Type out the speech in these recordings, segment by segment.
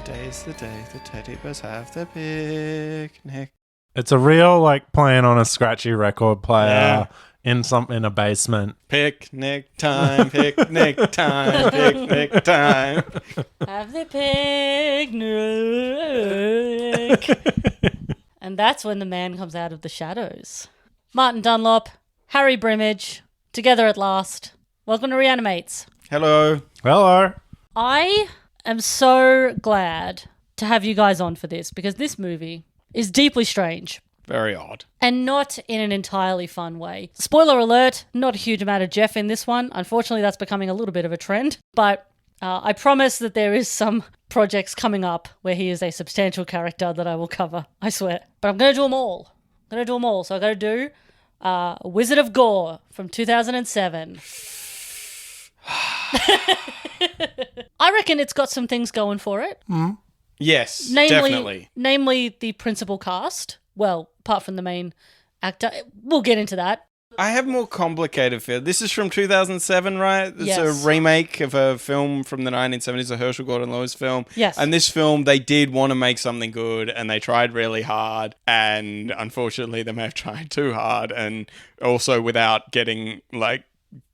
Today's the day the teddy bears have their picnic. It's a real, like, playing on a scratchy record player in a basement. Picnic time, picnic time, picnic time. Have the picnic. And that's when the man comes out of the shadows. Martin Dunlop, Harry Brimage, together at last. Welcome to Reanimates. Hello. Hello. I am so glad to have you guys on for this because this movie is deeply strange. Very odd. And not in an entirely fun way. Spoiler alert, not a huge amount of Jeff in this one. Unfortunately, that's becoming a little bit of a trend. But I promise that there is some projects coming up where he is a substantial character that I will cover. I swear. But I'm going to do them all. So I've got to do Wizard of Gore from 2007. I reckon it's got some things going for it. Mm. Yes, definitely. Namely the principal cast. Well, apart from the main actor. We'll get into that. I have more complicated feel. This is from 2007, right? It's Yes. a remake of a film from the 1970s, a Herschel Gordon Lewis film. Yes. And this film, they did want to make something good, and they tried really hard, and unfortunately, they may have tried too hard, and also without getting,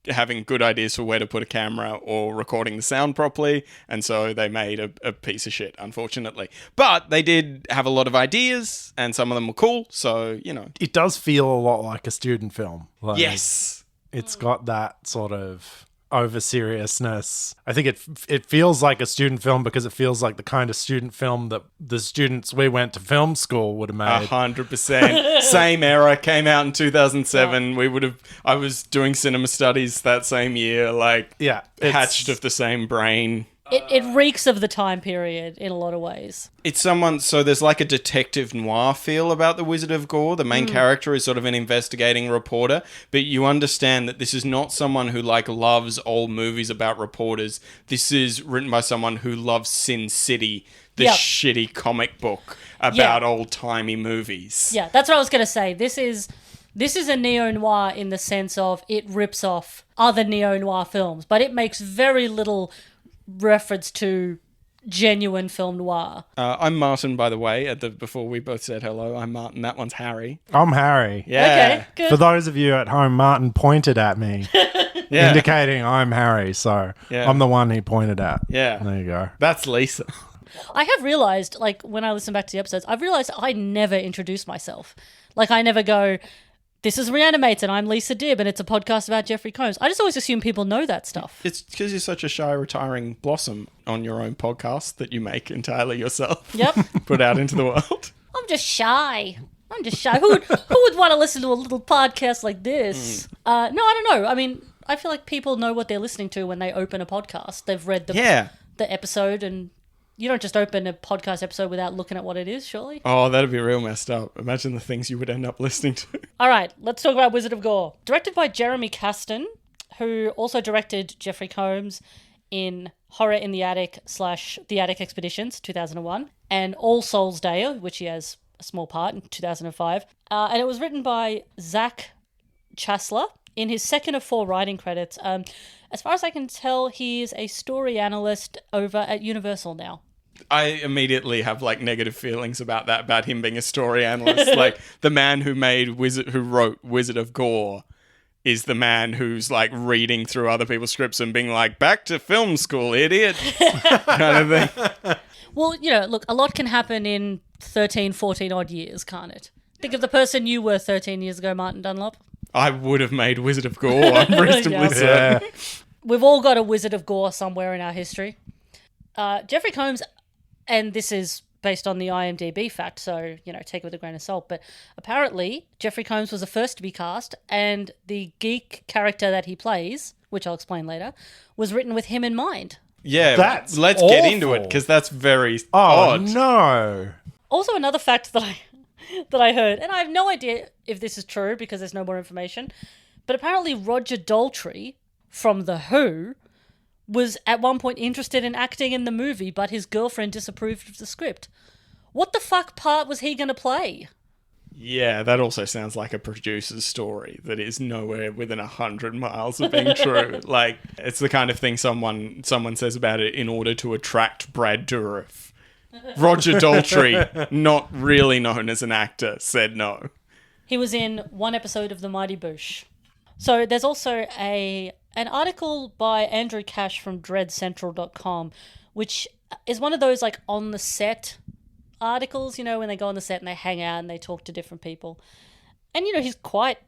having good ideas for where to put a camera or recording the sound properly, and so they made a piece of shit, unfortunately. But they did have a lot of ideas, and some of them were cool, so, you know. It does feel a lot like a student film. Like, Yes! It's got that sort of over-seriousness. I think it feels like a student film because it feels like the kind of student film that the students we went to film school would have made. 100%. Same era, came out in 2007. Yeah. I was doing cinema studies that same year, hatched of the same brain. It reeks of the time period in a lot of ways. So there's like a detective noir feel about the Wizard of Gore. The main character is sort of an investigating reporter, but you understand that this is not someone who loves old movies about reporters. This is written by someone who loves Sin City, the shitty comic book about old-timey movies. Yeah, that's what I was going to say. This is a neo-noir in the sense of it rips off other neo-noir films, but it makes very little reference to genuine film noir. I'm Martin, by the way. Before we both said hello, I'm Martin. That one's Harry. I'm Harry. Yeah. Okay, good. For those of you at home, Martin pointed at me, indicating I'm Harry. So I'm the one he pointed at. Yeah. There you go. That's Lisa. I have realised, when I listen back to the episodes, I've realised I never introduce myself. I never go, this is Reanimates and I'm Lisa Dibb and it's a podcast about Jeffrey Combs. I just always assume people know that stuff. It's because you're such a shy, retiring blossom on your own podcast that you make entirely yourself. Yep. Put out into the world. I'm just shy. Who would want to listen to a little podcast like this? No, I don't know. I mean, I feel like people know what they're listening to when they open a podcast. They've read the episode, and you don't just open a podcast episode without looking at what it is, surely? Oh, that'd be real messed up. Imagine the things you would end up listening to. All right, let's talk about Wizard of Gore. Directed by Jeremy Kasdan, who also directed Jeffrey Combs in Horror in the Attic / The Attic Expeditions, 2001, and All Souls Day, which he has a small part in 2005. And it was written by Zach Chasler in his second of 4 writing credits. As far as I can tell, he is a story analyst over at Universal now. I immediately have negative feelings about that, about him being a story analyst. The man who wrote Wizard of Gore is the man who's reading through other people's scripts and being back to film school, idiot, kind of thing. Well, look, a lot can happen in 13, 14 odd years, can't it? Think of the person you were 13 years ago, Martin Dunlop. I would have made Wizard of Gore, I'm reasonably certain. We've all got a Wizard of Gore somewhere in our history. Jeffrey Combs, and this is based on the IMDb fact, so, take it with a grain of salt, but apparently Jeffrey Combs was the first to be cast, and the geek character that he plays, which I'll explain later, was written with him in mind. Yeah, let's get into it, because that's very odd. Oh, no. Also, another fact that I heard, and I have no idea if this is true because there's no more information, but apparently Roger Daltrey from The Who was at one point interested in acting in the movie, but his girlfriend disapproved of the script. What the fuck part was he going to play? Yeah, that also sounds like a producer's story that is nowhere within 100 miles of being true. It's the kind of thing someone says about it in order to attract Brad Dourif. Roger Daltrey, not really known as an actor, said no. He was in one episode of The Mighty Boosh. So there's also an article by Andrew Cash from dreadcentral.com, which is one of those like on the set articles, you know, when they go on the set and they hang out and they talk to different people. And, you know, he's quite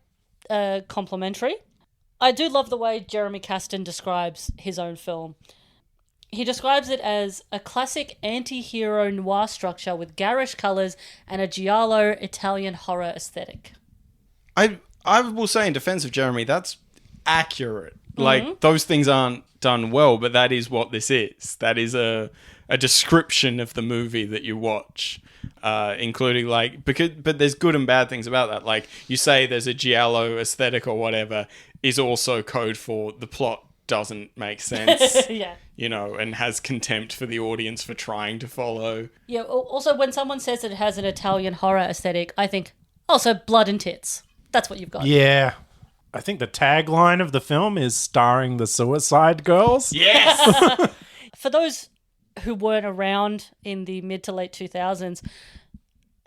complimentary. I do love the way Jeremy Kasdan describes his own film. He describes it as a classic anti-hero noir structure with garish colours and a giallo Italian horror aesthetic. I will say in defense of Jeremy, that's accurate. Like, those things aren't done well, but that is what this is. That is a description of the movie that you watch, including, like, but there's good and bad things about that. Like, you say there's a giallo aesthetic or whatever, is also code for the plot doesn't make sense. Yeah. You know, and has contempt for the audience for trying to follow. Yeah, also when someone says that it has an Italian horror aesthetic, I think, oh, so blood and tits. That's what you've got. Yeah. I think the tagline of the film is starring the Suicide Girls. Yes! For those who weren't around in the mid to late 2000s,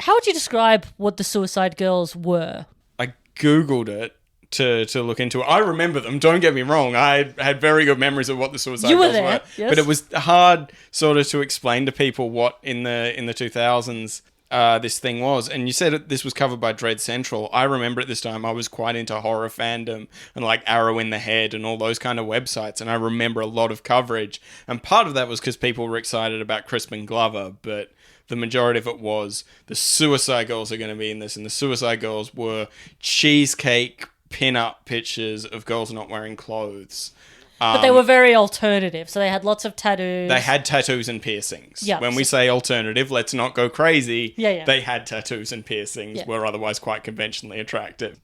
how would you describe what the Suicide Girls were? I Googled it to look into it. I remember them, don't get me wrong. I had very good memories of what the Suicide You were Girls there, were. yes. But it was hard sort of to explain to people what in the 2000s this thing was. And you said this was covered by Dread Central. I remember at this time I was quite into horror fandom and like Arrow in the Head and all those kind of websites. And I remember a lot of coverage. And part of that was because people were excited about Crispin Glover, but the majority of it was the Suicide Girls are going to be in this. And the Suicide Girls were cheesecake pin-up pictures of girls not wearing clothes. But they were very alternative, so they had lots of tattoos. They had tattoos and piercings. Yeah. When we say alternative, let's not go crazy. Yeah. They had tattoos and piercings, Yeah. were otherwise quite conventionally attractive.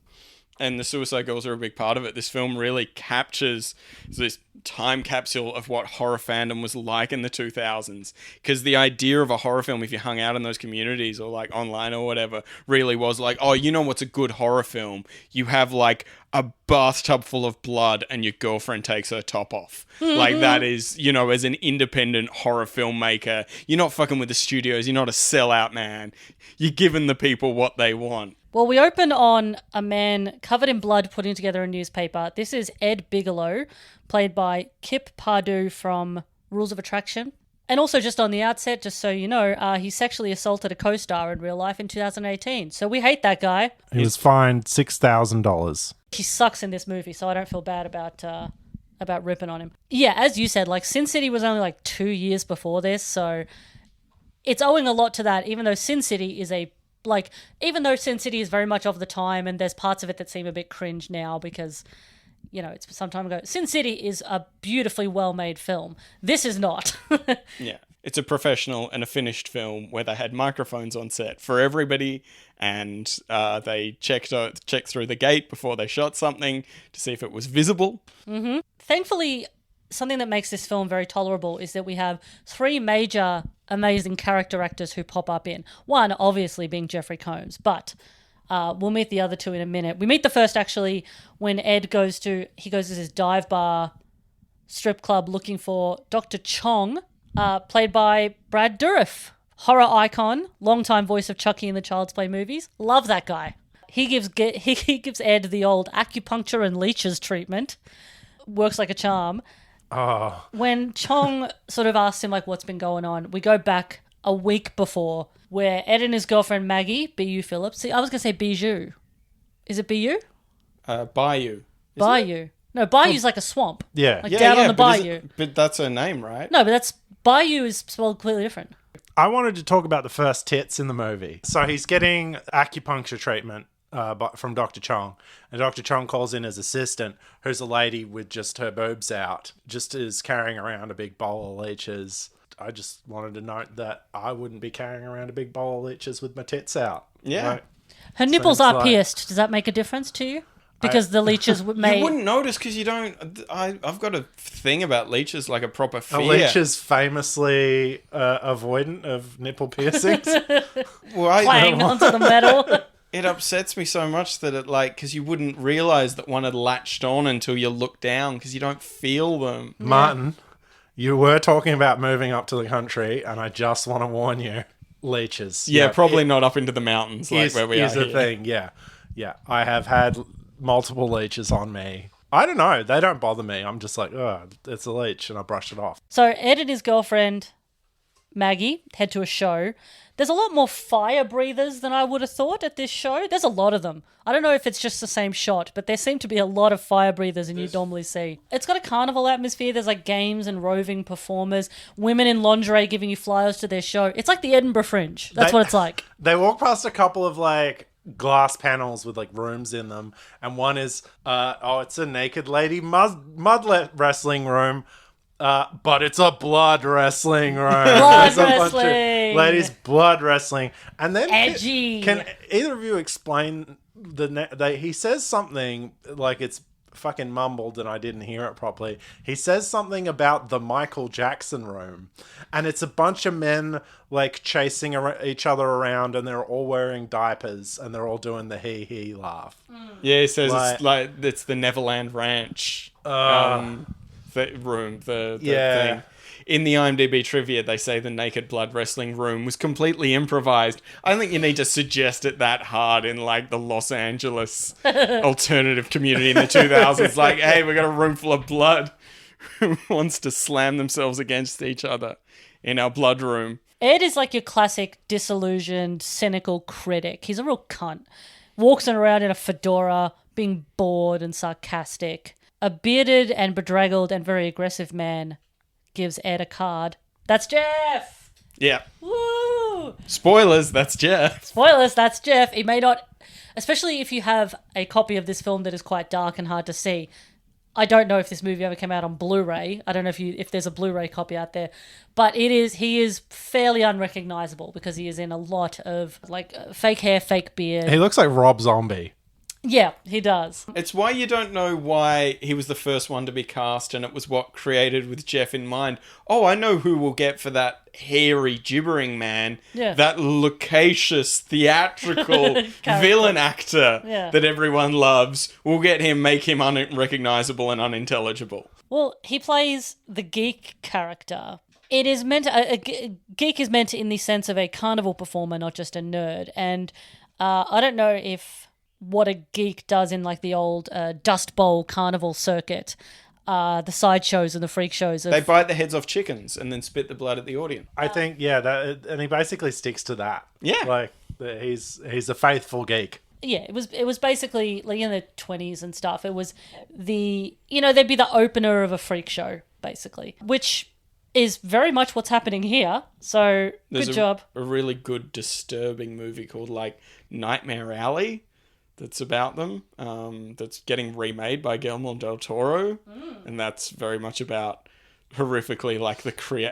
And the Suicide Girls are a big part of it. This film really captures this time capsule of what horror fandom was like in the 2000s. Because the idea of a horror film, if you hung out in those communities or like online or whatever, really was like, oh, you know what's a good horror film? You have like a bathtub full of blood and your girlfriend takes her top off. Like that is, you know, as an independent horror filmmaker, you're not fucking with the studios. You're not a sellout, man. You're giving the people what they want. Well, we open on a man covered in blood putting together a newspaper. This is Ed Bigelow, played by Kip Pardue from Rules of Attraction. And also just on the outset, just so you know, he sexually assaulted a co-star in real life in 2018. So we hate that guy. He was fined $6,000. He sucks in this movie, so I don't feel bad about ripping on him. Yeah, as you said, like Sin City was only like 2 years before this, so it's owing a lot to that, even though Sin City is very much of the time and there's parts of it that seem a bit cringe now because, you know, it's some time ago. Sin City is a beautifully well-made film. This is not. Yeah. It's a professional and a finished film where they had microphones on set for everybody and they checked through the gate before they shot something to see if it was visible. Mm-hmm. Thankfully, something that makes this film very tolerable is that we have three major amazing character actors who pop up in. One, obviously, being Jeffrey Combs, but we'll meet the other two in a minute. We meet the first, actually, when Ed goes to his dive bar strip club looking for Dr. Chong, played by Brad Dourif, horror icon, longtime voice of Chucky in the Child's Play movies. Love that guy. He gives Ed the old acupuncture and leeches treatment. Works like a charm. Oh. When Chong sort of asks him, like, what's been going on, we go back a week before where Ed and his girlfriend Maggie, B.U. Phillips, see, I was going to say Bijou. Is it B.U.? Bayou. Bayou. No, Bayou's like a swamp. Yeah. Like down on the but bayou. But that's her name, right? No, but Bayou is spelled completely different. I wanted to talk about the first tits in the movie. So he's getting acupuncture treatment from Dr. Chong. And Dr. Chong calls in his assistant, who's a lady with just her boobs out, just is carrying around a big bowl of leeches. I just wanted to note that I wouldn't be carrying around a big bowl of leeches with my tits out. Yeah. Like, Her nipples seems are like- pierced. Does that make a difference to you? Because the leeches may... You wouldn't notice because you don't... I've got a thing about leeches, like a proper fear. A leech is famously avoidant of nipple piercings. Well, Clang onto the metal. It upsets me so much that it because you wouldn't realise that one had latched on until you look down because you don't feel them. Martin, You were talking about moving up to the country, and I just want to warn you, leeches. Yeah, probably not up into the mountains like where we are the here. thing, yeah. Yeah, I have had multiple leeches on me. I don't know. They don't bother me. I'm just like, oh, it's a leech, and I brush it off. So Ed and his girlfriend, Maggie, head to a show. There's a lot more fire breathers than I would have thought at this show. There's a lot of them. I don't know if it's just the same shot, but there seem to be a lot of fire breathers than you normally see. It's got a carnival atmosphere. There's like games and roving performers, women in lingerie giving you flyers to their show. It's like the Edinburgh Fringe. That's what it's like. They walk past a couple of like glass panels with like rooms in them, and one is it's a naked lady mud wrestling room. But it's a blood wrestling room. Blood There's a bunch wrestling. of ladies blood wrestling, and then Edgy. Can either of you explain he says something like it's fucking mumbled and I didn't hear it properly. He says something about the Michael Jackson room, and it's a bunch of men like chasing each other around, and they're all wearing diapers and they're all doing the hee hee laugh. Yeah, he says it's the Neverland Ranch. The room, the thing. In the IMDb trivia, they say the naked blood wrestling room was completely improvised. I don't think you need to suggest it that hard in like the Los Angeles alternative community in the 2000s. Like, hey, we got a room full of blood who wants to slam themselves against each other in our blood room. Ed is like your classic disillusioned, cynical critic. He's a real cunt. Walks around in a fedora, being bored and sarcastic. A bearded and bedraggled and very aggressive man gives Ed a card. That's Jeff! Yeah. Woo! Spoilers, that's Jeff. Spoilers, that's Jeff. He may not... Especially if you have a copy of this film that is quite dark and hard to see. I don't know if this movie ever came out on Blu-ray. I don't know if there's a Blu-ray copy out there. But he is fairly unrecognizable because he is in a lot of like fake hair, fake beard. He looks like Rob Zombie. Yeah, he does. It's why you don't know why he was the first one to be cast, and it was what created with Jeff in mind. Oh, I know who we'll get for that hairy, gibbering man. Yeah. That loquacious, theatrical villain actor that everyone loves. We'll get him, make him unrecognizable and unintelligible. Well, he plays the geek character. It is meant geek is meant in the sense of a carnival performer, not just a nerd. And I don't know if what a geek does in like the old Dust Bowl carnival circuit, the sideshows and the freak shows. They bite the heads off chickens and then spit the blood at the audience. I think, and he basically sticks to that. Yeah. Like, he's a faithful geek. Yeah, it was basically like in the 20s and stuff. It was they'd be the opener of a freak show, basically, which is very much what's happening here. So, good job. A really good, disturbing movie called like Nightmare Alley that's about them, that's getting remade by Guillermo del Toro, and that's very much about horrifically like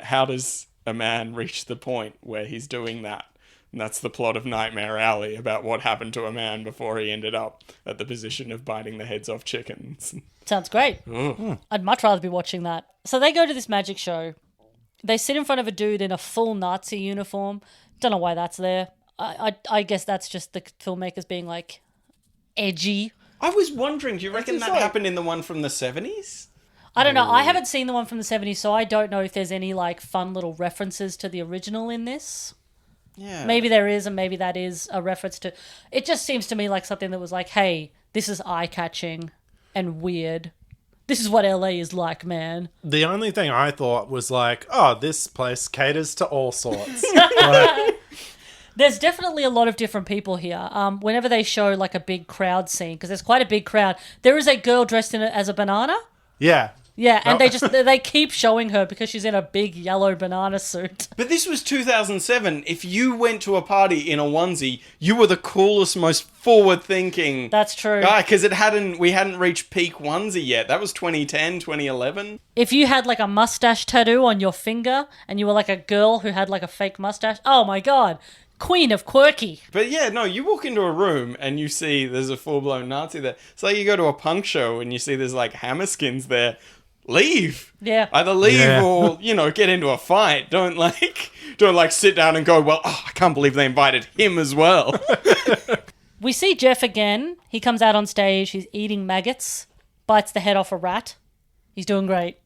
how does a man reach the point where he's doing that? And that's the plot of Nightmare Alley, about what happened to a man before he ended up at the position of biting the heads off chickens. Sounds great. I'd much rather be watching that. So they go to this magic show. They sit in front of a dude in a full Nazi uniform. Don't know why that's there. I guess that's just the filmmakers being like edgy. I was wondering, do you reckon that happened in the one from the 70s? I don't know. I haven't seen the one from the 70s, so I don't know if there's any like fun little references to the original in this. Yeah. Maybe there is, and maybe that is a reference to... It just seems to me like something that was like, hey, this is eye-catching and weird. This is what LA is like, man. The only thing I thought was like, oh, this place caters to all sorts. There's definitely a lot of different people here. Whenever they show like a big crowd scene, because there's quite a big crowd, there is a girl dressed in it as a banana. Yeah. Yeah, and they keep showing her because she's in a big yellow banana suit. But this was 2007. If you went to a party in a onesie, you were the coolest, most forward-thinking. That's true. Guy, because we hadn't reached peak onesie yet. That was 2010, 2011. If you had like a mustache tattoo on your finger and you were like a girl who had like a fake mustache, oh my god, queen of quirky. But yeah, no, you walk into a room and you see there's a full-blown Nazi there. It's like you go to a punk show and you see there's like hammerskins there. Leave. Yeah. Either leave or, get into a fight. Don't sit down and go, well, I can't believe they invited him as well. We see Jeff again. He comes out on stage. He's eating maggots, bites the head off a rat. He's doing great.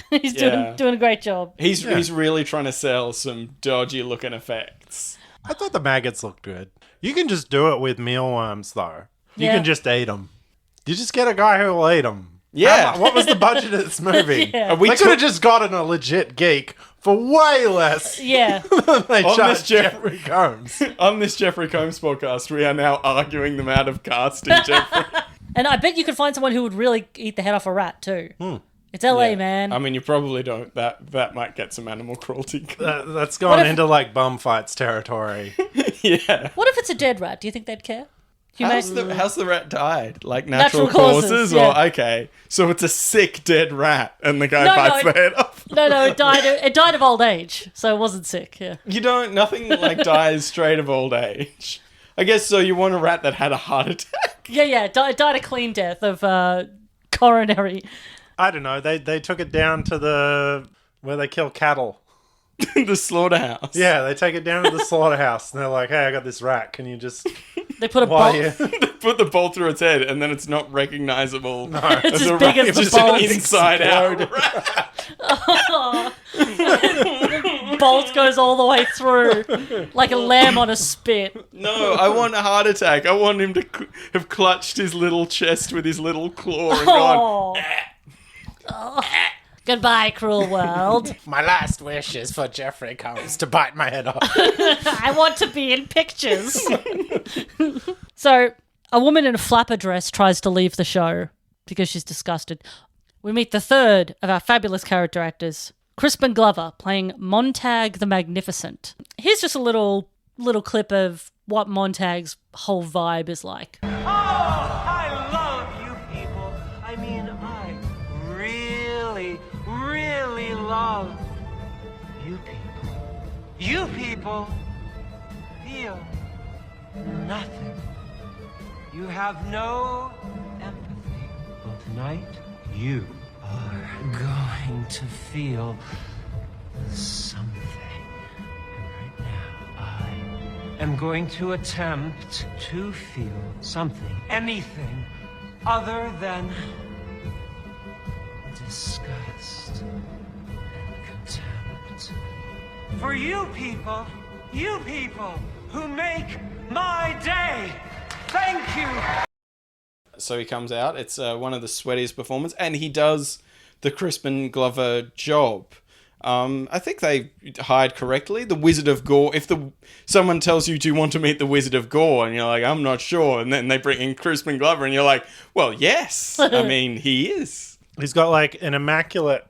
He's doing a great job. He's really trying to sell some dodgy looking effects. I thought the maggots looked good. You can just do it with mealworms, though. You Yeah. can just eat them. You just get a guy who will eat them. Yeah. What was the budget of this movie? Yeah. They could have just gotten a legit geek for way less Yeah. than they On charged this Jeffrey Combs. On this Jeffrey Combs podcast, we are now arguing them out of casting Jeffrey. And I bet you could find someone who would really eat the head off a rat too. It's LA, Yeah. man. I mean, you probably don't. That might get some animal cruelty. That's gone into like bum fights territory. Yeah. What if it's a dead rat? Do you think they'd care? How's the rat died? Like natural Natural causes? causes, Or yeah. okay. So it's a sick dead rat and the guy No, bites no, the head off. No, it died. It died of old age, so it wasn't sick. Yeah. Nothing like dies straight of old age. I guess so you want a rat that had a heart attack? Yeah. It died a clean death of coronary. I don't know. They took it down to where they kill cattle. The slaughterhouse. Yeah, they take it down to the slaughterhouse and they're like, "Hey, I got this rat. Can you just They put a why bolt. you?" They put the bolt through its head and then it's not recognizable. No. It's as big as It's the just an bolt. inside out rat. Bolt goes all the way through, like a lamb on a spit. No, I want a heart attack. I want him to have clutched his little chest with his little claw and gone, Oh. Goodbye, cruel world. My last wish is for Jeffrey Combs to bite my head off. I want to be in pictures. So, a woman in a flapper dress tries to leave the show because she's disgusted. We meet the third of our fabulous character actors, Crispin Glover, playing Montag the Magnificent. Here's just a little clip of what Montag's whole vibe is like. Oh, I love you people. I mean, I really, really love you people. You people feel nothing. You have no empathy. Well, tonight, you are going to feel something. And right now, I am going to attempt to feel something, anything other than disgust and contempt. For you people who make my day. Thank you. So he comes out. It's one of the sweatiest performances, and he does the Crispin Glover job. I think they hired correctly. The Wizard of Gore. If someone tells you, "Do you want to meet the Wizard of Gore?" and you're like, "I'm not sure," and then they bring in Crispin Glover, and you're like, "Well, yes." I mean, he is. He's got like an immaculate,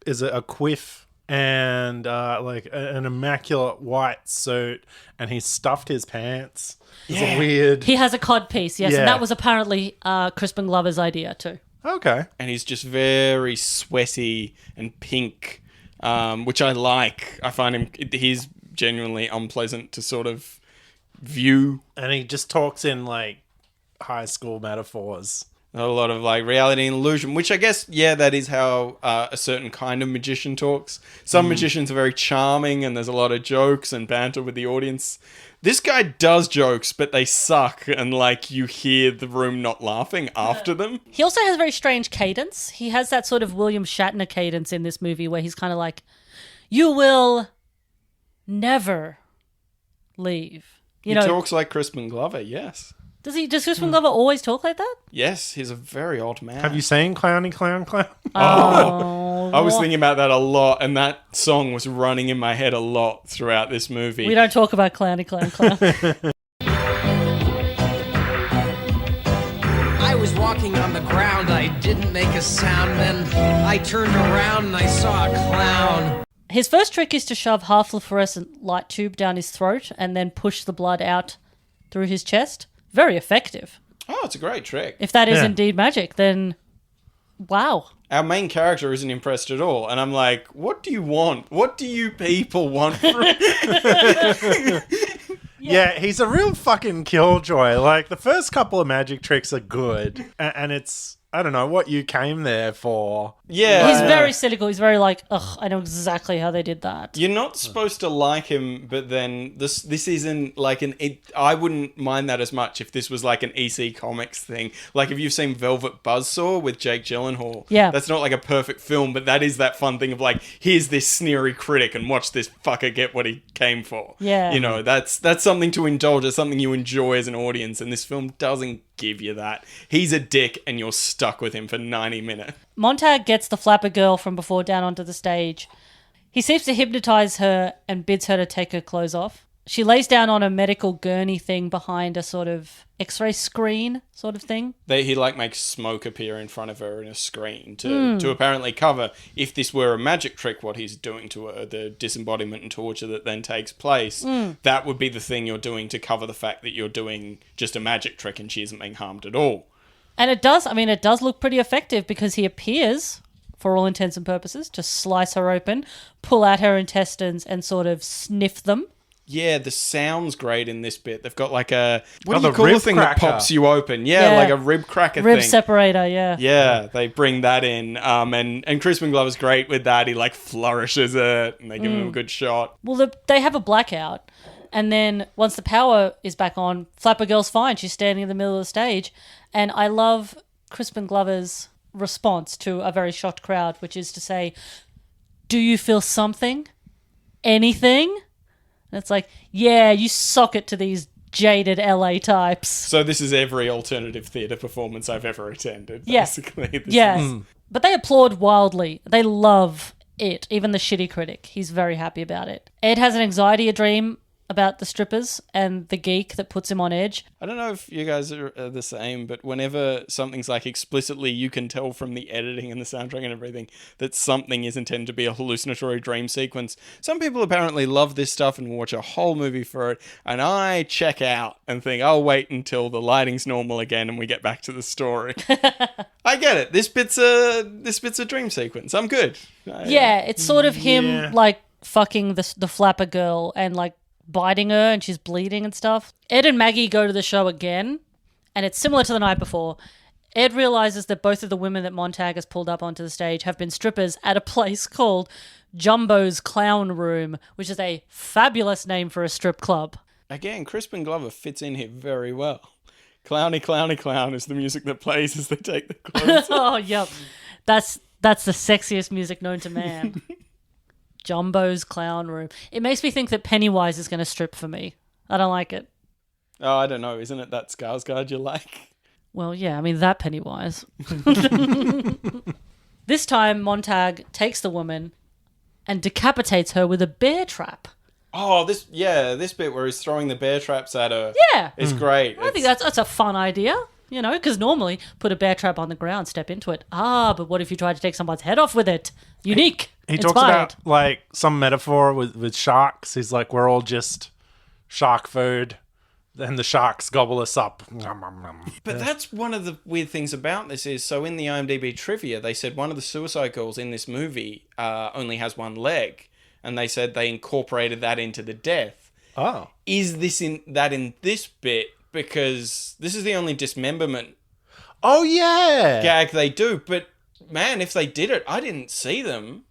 is it a quiff and like an immaculate white suit, and he's stuffed his pants. It's a weird. He has a cod piece, yes, Yeah. and that was apparently Crispin Glover's idea too. Okay. And he's just very sweaty and pink, which I like. I find he's genuinely unpleasant to sort of view. And he just talks in like high school metaphors. A lot of like reality and illusion, which I guess, that is how a certain kind of magician talks. Some magicians are very charming and there's a lot of jokes and banter with the audience. This guy does jokes, but they suck, and like you hear the room not laughing after them. He also has a very strange cadence. He has that sort of William Shatner cadence in this movie where he's kind of like, "You will never leave." He talks like Crispin Glover, yes. Does Crispin Glover always talk like that? Yes, he's a very odd man. Have you seen Clowny Clown Clown? Oh, I was thinking about that a lot, and that song was running in my head a lot throughout this movie. we don't talk about Clowny Clown Clown. I was walking on the ground, I didn't make a sound, then I turned around and I saw a clown. His first trick is to shove half fluorescent light tube down his throat and then push the blood out through his chest. Very effective. Oh, it's a great trick. If that is Yeah. indeed magic, then wow. Our main character isn't impressed at all, and I'm like, what do you want? What do you people want from Yeah, he's a real fucking killjoy. Like, the first couple of magic tricks are good, and it's I don't know what you came there for. Yeah. He's very cynical. He's very like, ugh, I know exactly how they did that. You're not supposed to like him, but then this isn't like I wouldn't mind that as much if this was like an EC Comics thing. Like if you've seen Velvet Buzzsaw with Jake Gyllenhaal. Yeah. That's not like a perfect film, but that is that fun thing of like, here's this sneery critic and watch this fucker get what he came for. Yeah. You know, that's something to indulge. It's something you enjoy as an audience, and this film doesn't give you that. He's a dick and you're stuck with him for 90 minutes. Montag gets the flapper girl from before down onto the stage. He seems to hypnotize her and bids her to take her clothes off. She lays down on a medical gurney thing behind a sort of X-ray screen sort of thing. He like makes smoke appear in front of her in a screen to apparently cover, if this were a magic trick, what he's doing to her, the disembodiment and torture that then takes place. That would be the thing you're doing to cover the fact that you're doing just a magic trick and she isn't being harmed at all. And it does look pretty effective because he appears, for all intents and purposes, to slice her open, pull out her intestines and sort of sniff them. Yeah, the sound's great in this bit. They've got like a... What do the you call the rib thing that cracker. pops you open? Yeah, like a rib cracker Rib thing. separator, yeah. Yeah, they bring that in. And Crispin Glover's great with that. He like flourishes it and they give him a good shot. Well, they have a blackout. And then once the power is back on, Flapper Girl's fine. She's standing in the middle of the stage. And I love Crispin Glover's response to a very shocked crowd, which is to say, do you feel something? Anything? And it's like, yeah, you sock it to these jaded LA types. So this is every alternative theatre performance I've ever attended, Yeah. basically. This Yes. is- But they applaud wildly. They love it. Even the shitty critic. He's very happy about it. Ed has an anxiety dream about the strippers and the geek that puts him on edge. I don't know if you guys are the same, but whenever something's like explicitly, you can tell from the editing and the soundtrack and everything that something is intended to be a hallucinatory dream sequence. Some people apparently love this stuff and watch a whole movie for it, and I check out and think, I'll wait until the lighting's normal again and we get back to the story. I get it. This bit's a dream sequence. I'm good. Yeah, it's sort of him like fucking the flapper girl and like biting her and she's bleeding and stuff. Ed and Maggie go to the show again, and it's similar to the night before. Ed realizes that both of the women that Montag has pulled up onto the stage have been strippers at a place called Jumbo's Clown Room, which is a fabulous name for a strip club. Again, Crispin Glover fits in here very well. Clowny, clowny, clown is the music that plays as they take the clothes off. Oh, yep. That's the sexiest music known to man. Jumbo's Clown Room. It makes me think that Pennywise is going to strip for me. I don't like it. Oh, I don't know. Isn't it that Skarsgård you like? Well, yeah, I mean, that Pennywise. This time, Montag takes the woman and decapitates her with a bear trap. Oh, this bit where he's throwing the bear traps at her. Yeah. It's great. I think that's a fun idea, you know, because normally put a bear trap on the ground, step into it. But what if you tried to take someone's head off with it? Unique. He talks about like some metaphor with sharks. He's like, we're all just shark food. Then the sharks gobble us up. But that's one of the weird things about this is, so in the IMDb trivia, they said one of the Suicide Girls in this movie only has one leg. And they said they incorporated that into the death. Oh. Is this in this bit? Because this is the only dismemberment Oh, yeah. gag they do. But, man, if they did it, I didn't see them.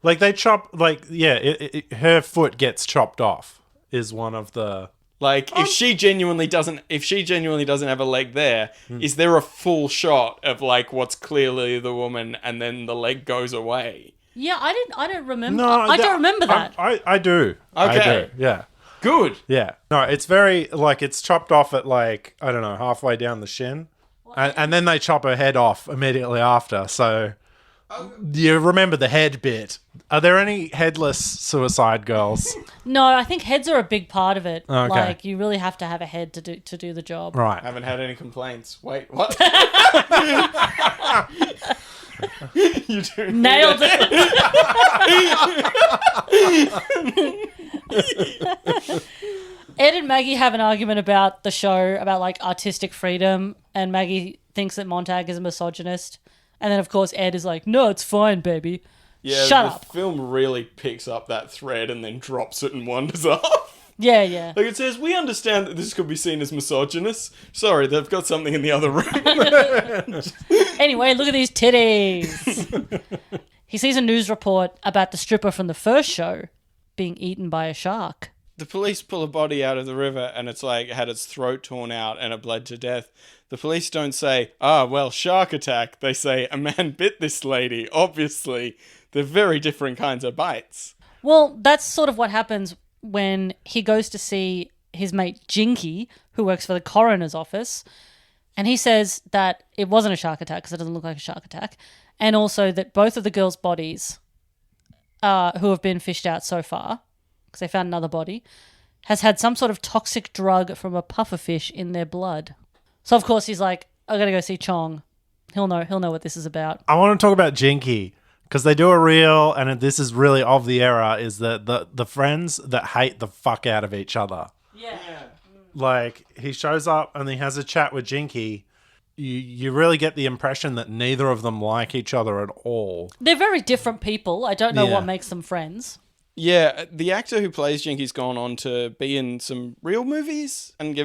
Like they chop, like, yeah, her foot gets chopped off is one of the... Like, if she genuinely doesn't have a leg there, is there a full shot of, like, what's clearly the woman and then the leg goes away? Yeah, I don't remember. No, I don't remember that. I do. I Okay. do, yeah. Good. Yeah. No, it's very, like, it's chopped off at, like, I don't know, halfway down the shin. And then they chop her head off immediately after, so... You remember the head bit. Are there any headless Suicide Girls? No, I think heads are a big part of it. Okay. Like, you really have to have a head to do the job. Right. Haven't had any complaints. Wait, what? You do. Nailed it. Ed and Maggie have an argument about the show, about like artistic freedom, and Maggie thinks that Montag is a misogynist. And then, of course, Ed is like, no, it's fine, baby. Yeah, Shut the up. film really picks up that thread and then drops it and wanders off. Yeah, yeah. Like, it says, we understand that this could be seen as misogynist. Sorry, they've got something in the other room. Anyway, look at these titties. He sees a news report about the stripper from the first show being eaten by a shark. The police pull a body out of the river and it's like it had its throat torn out and it bled to death. The police don't say, well, shark attack. They say, a man bit this lady. Obviously, they're very different kinds of bites. Well, that's sort of what happens when he goes to see his mate Jinky, who works for the coroner's office, and he says that it wasn't a shark attack because it doesn't look like a shark attack, and also that both of the girls' bodies who have been fished out so far, because they found another body, has had some sort of toxic drug from a pufferfish in their blood. So, of course, he's like, I gotta go see Chong. He'll know what this is about. I want to talk about Jinky, because they do a reel, and this is really of the era, is that the friends that hate the fuck out of each other. Yeah. Like, he shows up and he has a chat with Jinky. You really get the impression that neither of them like each other at all. They're very different people. I don't know Yeah. what makes them friends. Yeah, the actor who plays Jinky's gone on to be in some real movies, and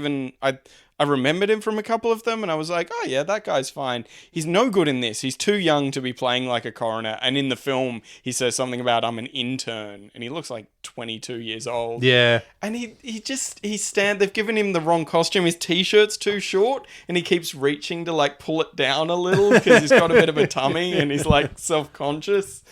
I remembered him from a couple of them, and I was like, oh yeah, that guy's fine. He's no good in this. He's too young to be playing like a coroner, and in the film, he says something about, I'm an intern, and he looks like 22 years old. Yeah. And they've given him the wrong costume. His t-shirt's too short, and he keeps reaching to like pull it down a little, because he's got a bit of a tummy, and he's like self-conscious.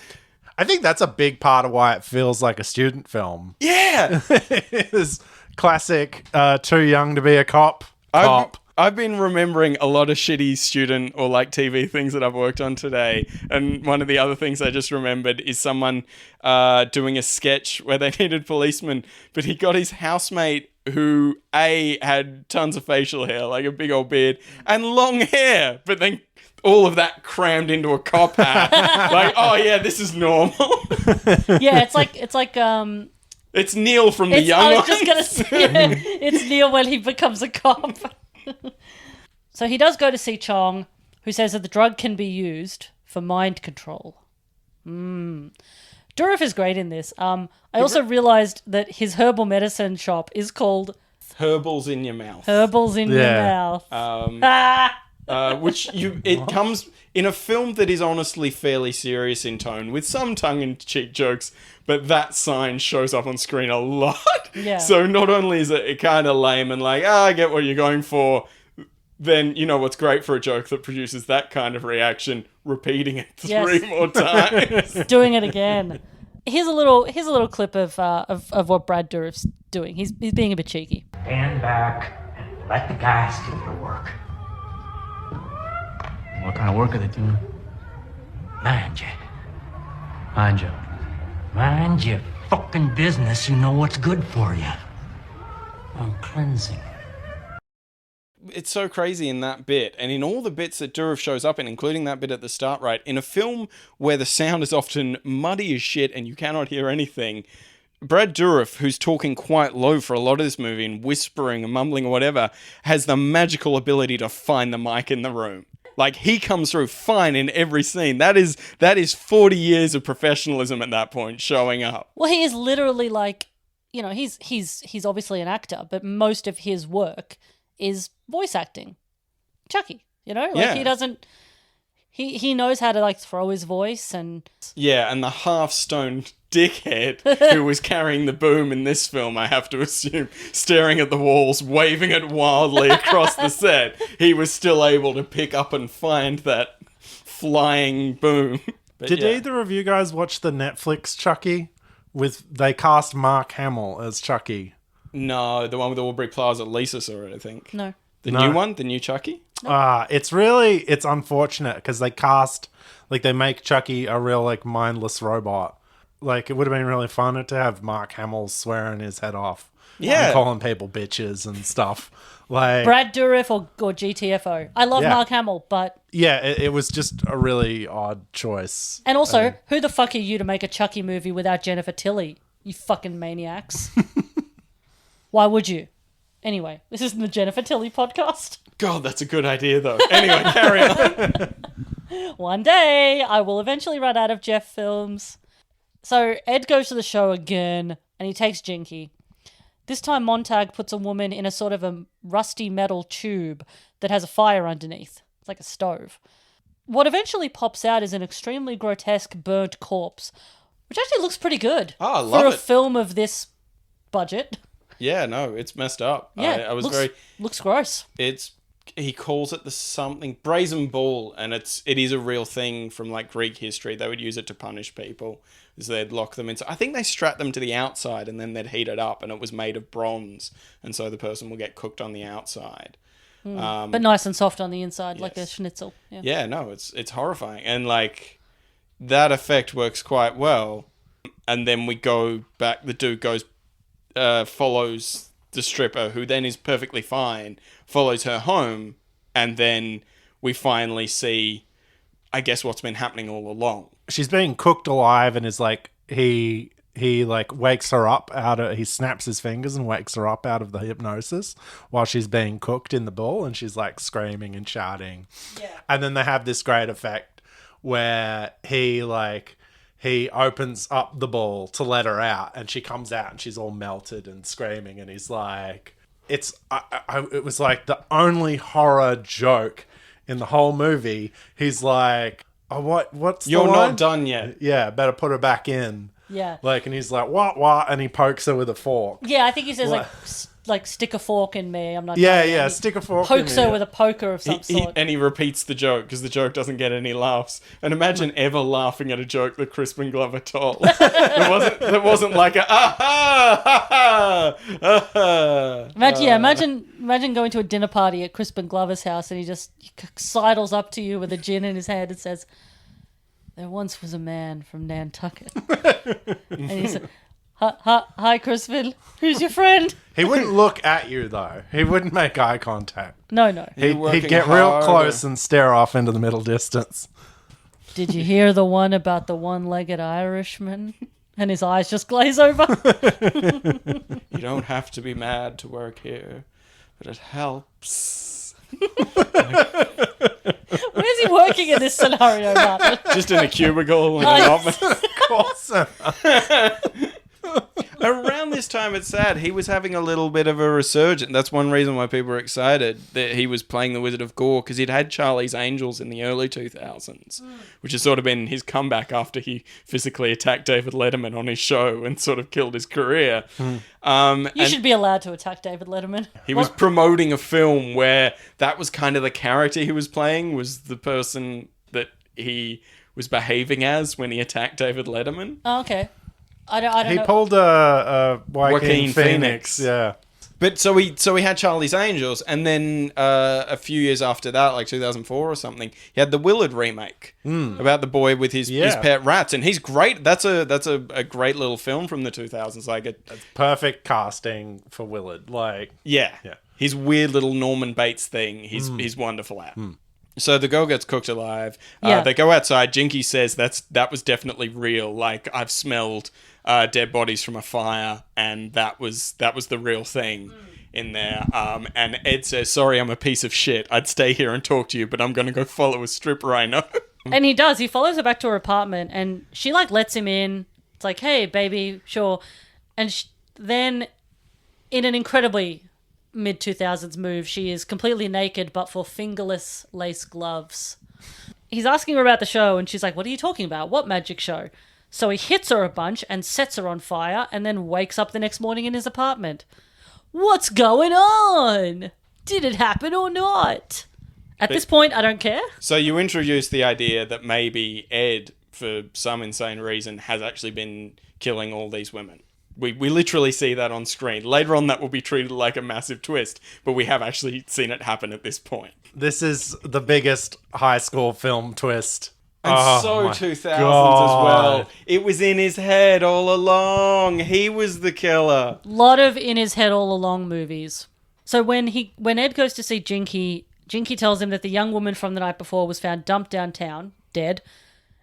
I think that's a big part of why it feels like a student film. Yeah! It's classic, too young to be a cop. I've been remembering a lot of shitty student or like TV things that I've worked on today. And one of the other things I just remembered is someone doing a sketch where they needed policemen, but he got his housemate who had tons of facial hair, like a big old beard, and long hair, but then all of that crammed into a cop hat. Like, oh yeah, this is normal. Yeah, it's like It's Neil from The Young I was Ones. just gonna say it's Neil when he becomes a cop. So he does go to see Chong, who says that the drug can be used for mind control. Durif is great in this. I also realised that his herbal medicine shop is called Herbals in Your Mouth. Herbals in Your Mouth. It comes in a film that is honestly fairly serious in tone, with some tongue-in-cheek jokes, but that sign shows up on screen a lot. Yeah. So not only is it kind of lame and like, I get what you're going for, then you know what's great for a joke that produces that kind of reaction, repeating it three more times. Doing it again. Here's a little clip of what Brad Dourif's doing. He's being a bit cheeky. Stand back and let the guys do their work. What kind of work are they doing? Mind you. Mind you. Mind your fucking business. You know what's good for you. I'm cleansing. It's so crazy in that bit, and in all the bits that Dourif shows up in, including that bit at the start, right? In a film where the sound is often muddy as shit and you cannot hear anything, Brad Dourif, who's talking quite low for a lot of this movie and whispering and mumbling or whatever, has the magical ability to find the mic in the room. Like, he comes through fine in every scene. That is 40 years of professionalism at that point showing up. Well, he is literally like, you know, he's obviously an actor, but most of his work is voice acting. Chucky, you know? Like, he doesn't... He knows how to, like, throw his voice and... Yeah, and the half-stoned dickhead who was carrying the boom in this film, I have to assume, staring at the walls, waving it wildly across the set, he was still able to pick up and find that flying boom. But Did either of you guys watch the Netflix Chucky? They cast Mark Hamill as Chucky. No, the one with Aubrey Plaza. Lisa saw it, I think. No. The new one? The new Chucky? It's unfortunate because they make Chucky a real like mindless robot. Like, it would have been really fun to have Mark Hamill swearing his head off. Yeah. And calling people bitches and stuff. Like, Brad Dourif or GTFO. I love Mark Hamill, but... Yeah, it was just a really odd choice. And also, who the fuck are you to make a Chucky movie without Jennifer Tilly? You fucking maniacs. Why would you? Anyway, this isn't the Jennifer Tilly podcast. God, that's a good idea, though. Anyway, carry on. One day, I will eventually run out of Jeff films. So, Ed goes to the show again, and he takes Jinky. This time Montag puts a woman in a sort of a rusty metal tube that has a fire underneath. It's like a stove. What eventually pops out is an extremely grotesque burnt corpse, which actually looks pretty good. Oh, I love for it. a film of this budget. Yeah, no, it's messed up. Yeah, I was looks gross. He calls it the something brazen bull, and it is a real thing from like Greek history. They would use it to punish people, is they'd lock them into. I think they strapped them to the outside and then they'd heat it up, and it was made of bronze, and so the person will get cooked on the outside. But nice and soft on the inside, like a schnitzel. Yeah. Yeah, no, it's horrifying, and like that effect works quite well. And then we go back. The dude follows the stripper, who then is perfectly fine, follows her home, and then we finally see, I guess, what's been happening all along. She's being cooked alive, and is like he like wakes her up he snaps his fingers and wakes her up out of the hypnosis while she's being cooked in the bull, and she's like screaming and shouting. Yeah. And then they have this great effect where he opens up the ball to let her out, and she comes out and she's all melted and screaming, and he's like, it was like the only horror joke in the whole movie. He's like, oh, what's You're the not line? done yet. Yeah, better put her back in. Yeah. Like, and he's like, what? And he pokes her with a fork. Yeah, I think he says like stick a fork in me. I'm not. Yeah, done yet. yeah, He stick a fork Pokes in me. her with a poker of some sort. And he repeats the joke because the joke doesn't get any laughs. And imagine ever laughing at a joke that Crispin Glover told. There wasn't like a Imagine going to a dinner party at Crispin Glover's house, and he sidles up to you with a gin in his hand and says, "There once was a man from Nantucket," and he said, "Hi, Crispin. Who's your friend?" He wouldn't look at you, though. He wouldn't make eye contact. No. He'd get real close and stare off into the middle distance. Did you hear the one about the one-legged Irishman? And his eyes just glaze over. You don't have to be mad to work here, but it helps. Where's he working in this scenario, Martin? Just in a cubicle in an office. Awesome. Around this time, it's sad, he was having a little bit of a resurgence. That's one reason why people were excited that he was playing the Wizard of Gore, because he'd had Charlie's Angels in the early 2000s, which has sort of been his comeback after he physically attacked David Letterman on his show and sort of killed his career. You should be allowed to attack David Letterman. He was promoting a film where that was kind of the character he was playing, was the person that he was behaving as when he attacked David Letterman. Oh, okay. I don't He know. pulled a Joaquin Phoenix. Phoenix. Yeah. But so he had Charlie's Angels, and then a few years after that, like 2004 or something, he had the Willard remake about the boy with his pet rats, and he's great. That's a great little film from the 2000s. Like Perfect casting for Willard. Like, yeah, his weird little Norman Bates thing. He's wonderful at. So the girl gets cooked alive. They go outside. Jinky says that was definitely real. Like, I've smelled dead bodies from a fire, and that was the real thing in there. And Ed says, "Sorry, I'm a piece of shit. I'd stay here and talk to you, but I'm going to go follow a stripper I know." And he does. He follows her back to her apartment, and she lets him in. It's like, "Hey, baby, sure." And then, in an incredibly mid-2000s move, she is completely naked but for fingerless lace gloves. He's asking her about the show, and she's like, "What are you talking about? What magic show?" So he hits her a bunch and sets her on fire, and then wakes up the next morning in his apartment. What's going on? Did it happen or not? At this point, I don't care. So you introduce the idea that maybe Ed, for some insane reason, has actually been killing all these women. We literally see that on screen. Later on, that will be treated like a massive twist, but we have actually seen it happen at this point. this is the biggest high school film twist. And Oh so my 2000s as God. well. It was in his head all along. He was the killer. Lot of in his head all along movies. So when Ed goes to see Jinky, Jinky tells him that the young woman from the night before was found dumped downtown, dead.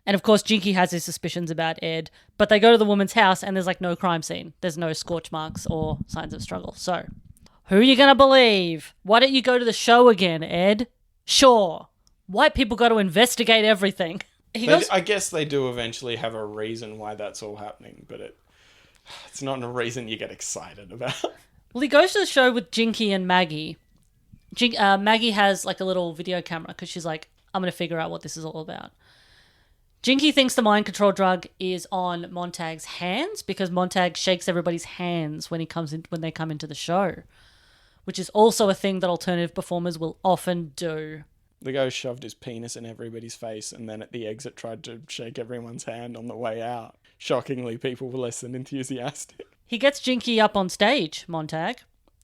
And of course, Jinky has his suspicions about Ed, but they go to the woman's house and there's like no crime scene. There's no scorch marks or signs of struggle. So, who are you going to believe? Why don't you go to the show again, Ed? Sure. White people got to investigate everything. I guess they do eventually have a reason why that's all happening, but it's not a reason you get excited about. Well, he goes to the show with Jinky and Maggie. Maggie has like a little video camera because she's like, I'm going to figure out what this is all about. Jinky thinks the mind control drug is on Montag's hands because Montag shakes everybody's hands when they come into the show, which is also a thing that alternative performers will often do. The guy shoved his penis in everybody's face and then at the exit tried to shake everyone's hand on the way out. Shockingly, people were less than enthusiastic. He gets Jinky up on stage, Montag,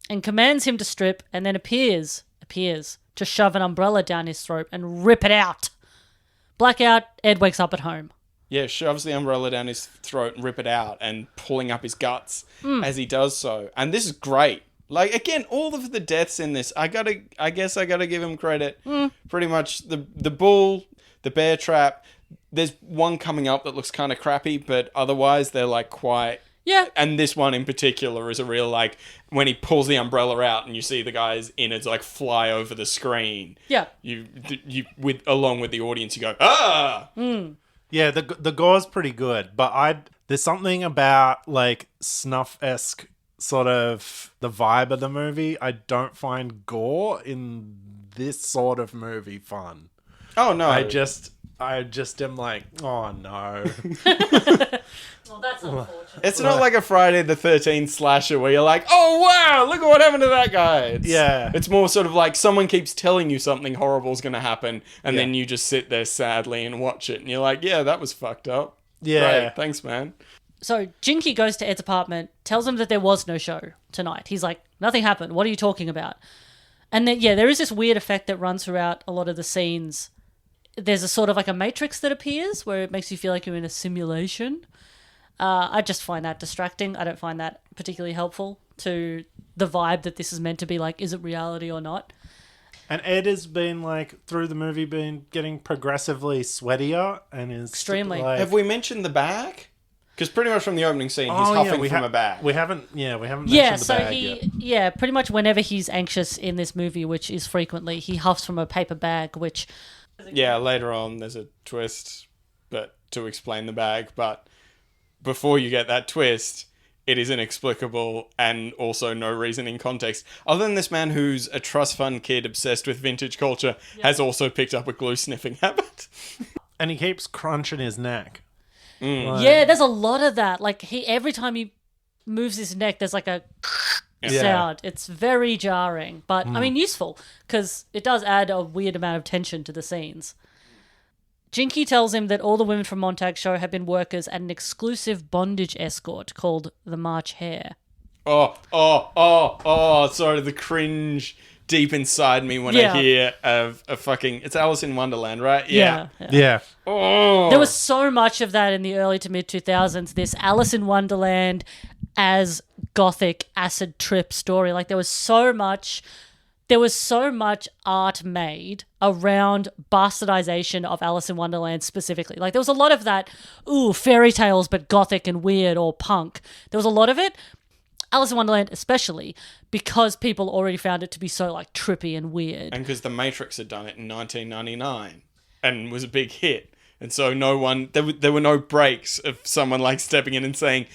and commands him to strip and then appears to shove an umbrella down his throat and rip it out. Blackout, Ed wakes up at home. Yeah, shoves the umbrella down his throat and rip it out and pulling up his guts as he does so. And this is great. Like, again, all of the deaths in this, I guess I gotta give him credit. Pretty much the bull, the bear trap. There's one coming up that looks kind of crappy, but otherwise they're like quite... Yeah. And this one in particular is a real, like, when he pulls the umbrella out and you see the guys in it, like, fly over the screen. Yeah. You along with the audience, you go, ah! Yeah, the gore's pretty good, but there's something about, like, snuff-esque sort of the vibe of the movie. I don't find gore in this sort of movie fun. Oh, no. I just am like, oh, no. Well, that's unfortunate. It's not like a Friday the 13th slasher where you're like, oh, wow, look at what happened to that guy. It's more sort of like someone keeps telling you something horrible is going to happen, and then you just sit there sadly and watch it, and you're like, yeah, that was fucked up. Yeah. Great, thanks, man. So Jinky goes to Ed's apartment, tells him that there was no show tonight. He's like, nothing happened. What are you talking about? And then, there is this weird effect that runs throughout a lot of the scenes. There's a sort of like a matrix that appears where it makes you feel like you're in a simulation. I just find that distracting. I don't find that particularly helpful to the vibe that this is meant to be like, is it reality or not? And Ed has been, like, through the movie, been getting progressively sweatier and is... Extremely. Like... Have we mentioned the bag? Because pretty much from the opening scene, he's huffing from a bag. We haven't mentioned the bag yet. Pretty much whenever he's anxious in this movie, which is frequently, he huffs from a paper bag, which... Yeah, later on there's a twist to explain the bag, but before you get that twist, it is inexplicable and also no reason in context. Other than this man who's a trust fund kid obsessed with vintage culture has also picked up a glue sniffing habit. And he keeps crunching his neck. Yeah, there's a lot of that. Like, every time he moves his neck, there's like a sound. It's very jarring, but I mean, useful because it does add a weird amount of tension to the scenes. Jinky tells him that all the women from Montag's show have been workers at an exclusive bondage escort called the March Hare. Sorry, the cringe deep inside me when I hear of a fucking... It's Alice in Wonderland, right? Yeah. Oh. There was so much of that in the early to mid 2000s. This Alice in Wonderland as gothic acid trip story. Like, there was so much art made around bastardization of Alice in Wonderland specifically. Like, there was a lot of that, fairy tales but gothic and weird or punk. There was a lot of it. Alice in Wonderland especially, because people already found it to be so, like, trippy and weird. And because The Matrix had done it in 1999 and was a big hit. And so there were no breaks of someone, like, stepping in and saying,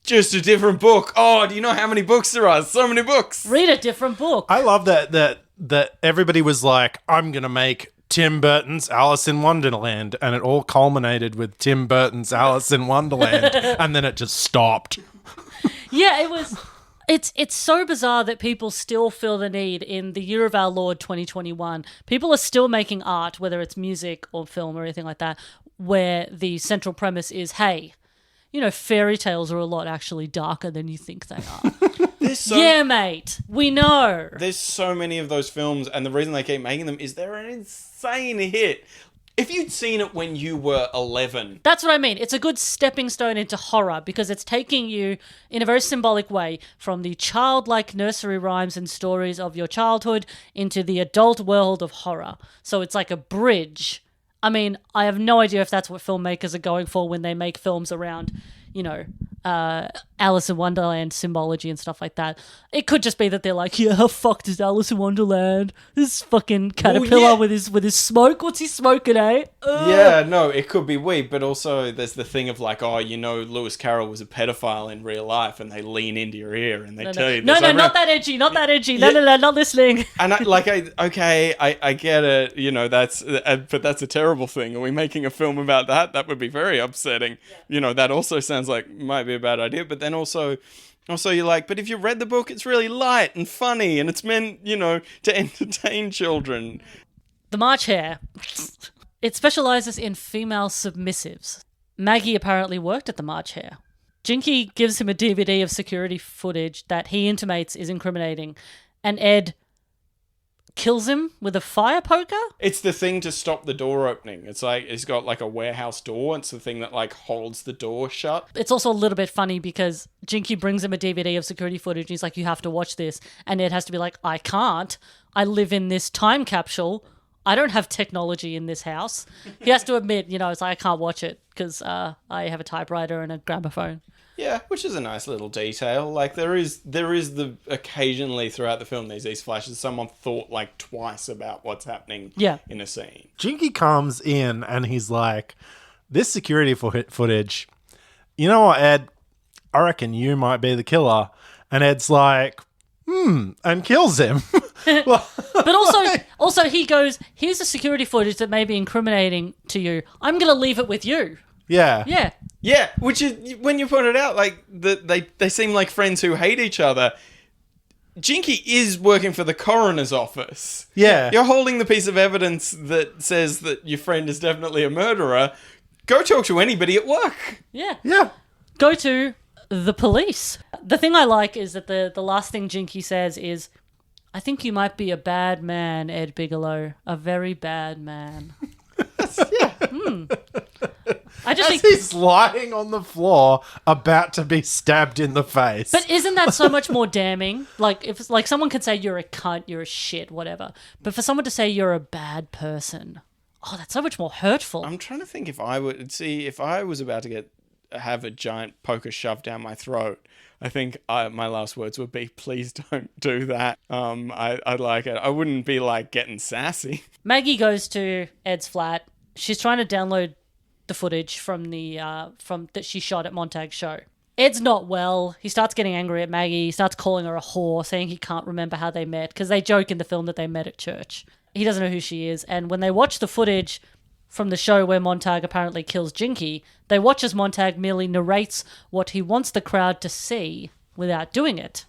just a different book. Oh, do you know how many books there are? So many books. Read a different book. I love that everybody was like, I'm going to make Tim Burton's Alice in Wonderland. And it all culminated with Tim Burton's Alice in Wonderland. And then it just stopped. Yeah, it was... It's so bizarre that people still feel the need in the year of our Lord 2021. People are still making art, whether it's music or film or anything like that, where the central premise is, hey, fairy tales are a lot actually darker than you think they are. Yeah, mate, we know. There's so many of those films, and the reason they keep making them is they're an insane hit. If you'd seen it when you were 11... That's what I mean. It's a good stepping stone into horror because it's taking you, in a very symbolic way, from the childlike nursery rhymes and stories of your childhood into the adult world of horror. So it's like a bridge. I mean, I have no idea if that's what filmmakers are going for when they make films around, Alice in Wonderland symbology and stuff like that. It could just be that they're like, yeah, how fucked is Alice in Wonderland? This fucking caterpillar with his smoke. What's he smoking, eh? Yeah, no, it could be weak, but also there's the thing of like, oh, you know, Lewis Carroll was a pedophile in real life, and they lean into your ear and they tell you this. No, not that edgy, not that edgy. No, not listening. And I get it, you know, but that's a terrible thing. Are we making a film about that? That would be very upsetting. Yeah. You know, that also sounds like might be a bad idea, but then also you're like, but if you read the book, it's really light and funny, and it's meant, you know, to entertain children. The March Hare. It specializes in female submissives. Maggie apparently worked at the March Hare. Jinky gives him a DVD of security footage that he intimates is incriminating, and Ed kills him with a fire poker? It's the thing to stop the door opening. It's like, it's got like a warehouse door. It's the thing that like holds the door shut. It's also a little bit funny because Jinky brings him a DVD of security footage. He's like, you have to watch this. And Ed has to be like, I can't. I live in this time capsule. I don't have technology in this house. He has to admit, you know, it's like, I can't watch it because I have a typewriter and a gramophone. Yeah, which is a nice little detail. Like there is the occasionally throughout the film these flashes. Someone thought like twice about what's happening in a scene. Jinky comes in and he's like, this security footage, you know what, Ed? I reckon you might be the killer. And Ed's like, and kills him. But also he goes, here's the security footage that may be incriminating to you. I'm going to leave it with you. Yeah. Yeah. Yeah, which is, when you put it out, like, they seem like friends who hate each other. Jinky is working for the coroner's office. Yeah. You're holding the piece of evidence that says that your friend is definitely a murderer. Go talk to anybody at work. Yeah. Yeah. Go to the police. The thing I like is that the last thing Jinky says is, I think you might be a bad man, Ed Bigelow. A very bad man. I just think he's lying on the floor about to be stabbed in the face. But isn't that so much more damning? Like, if like someone could say you're a cunt, you're a shit, whatever. But for someone to say you're a bad person, oh, that's so much more hurtful. I'm trying to think if I was about to have a giant poker shoved down my throat, I think my last words would be, please don't do that. I'd like it. I wouldn't be like getting sassy. Maggie goes to Ed's flat. She's trying to download the footage from that she shot at Montag's show. Ed's not well. He starts getting angry at Maggie. He starts calling her a whore, saying he can't remember how they met, because they joke in the film that they met at church. He doesn't know who she is. And when they watch the footage from the show where Montag apparently kills Jinky, they watch as Montag merely narrates what he wants the crowd to see without doing it.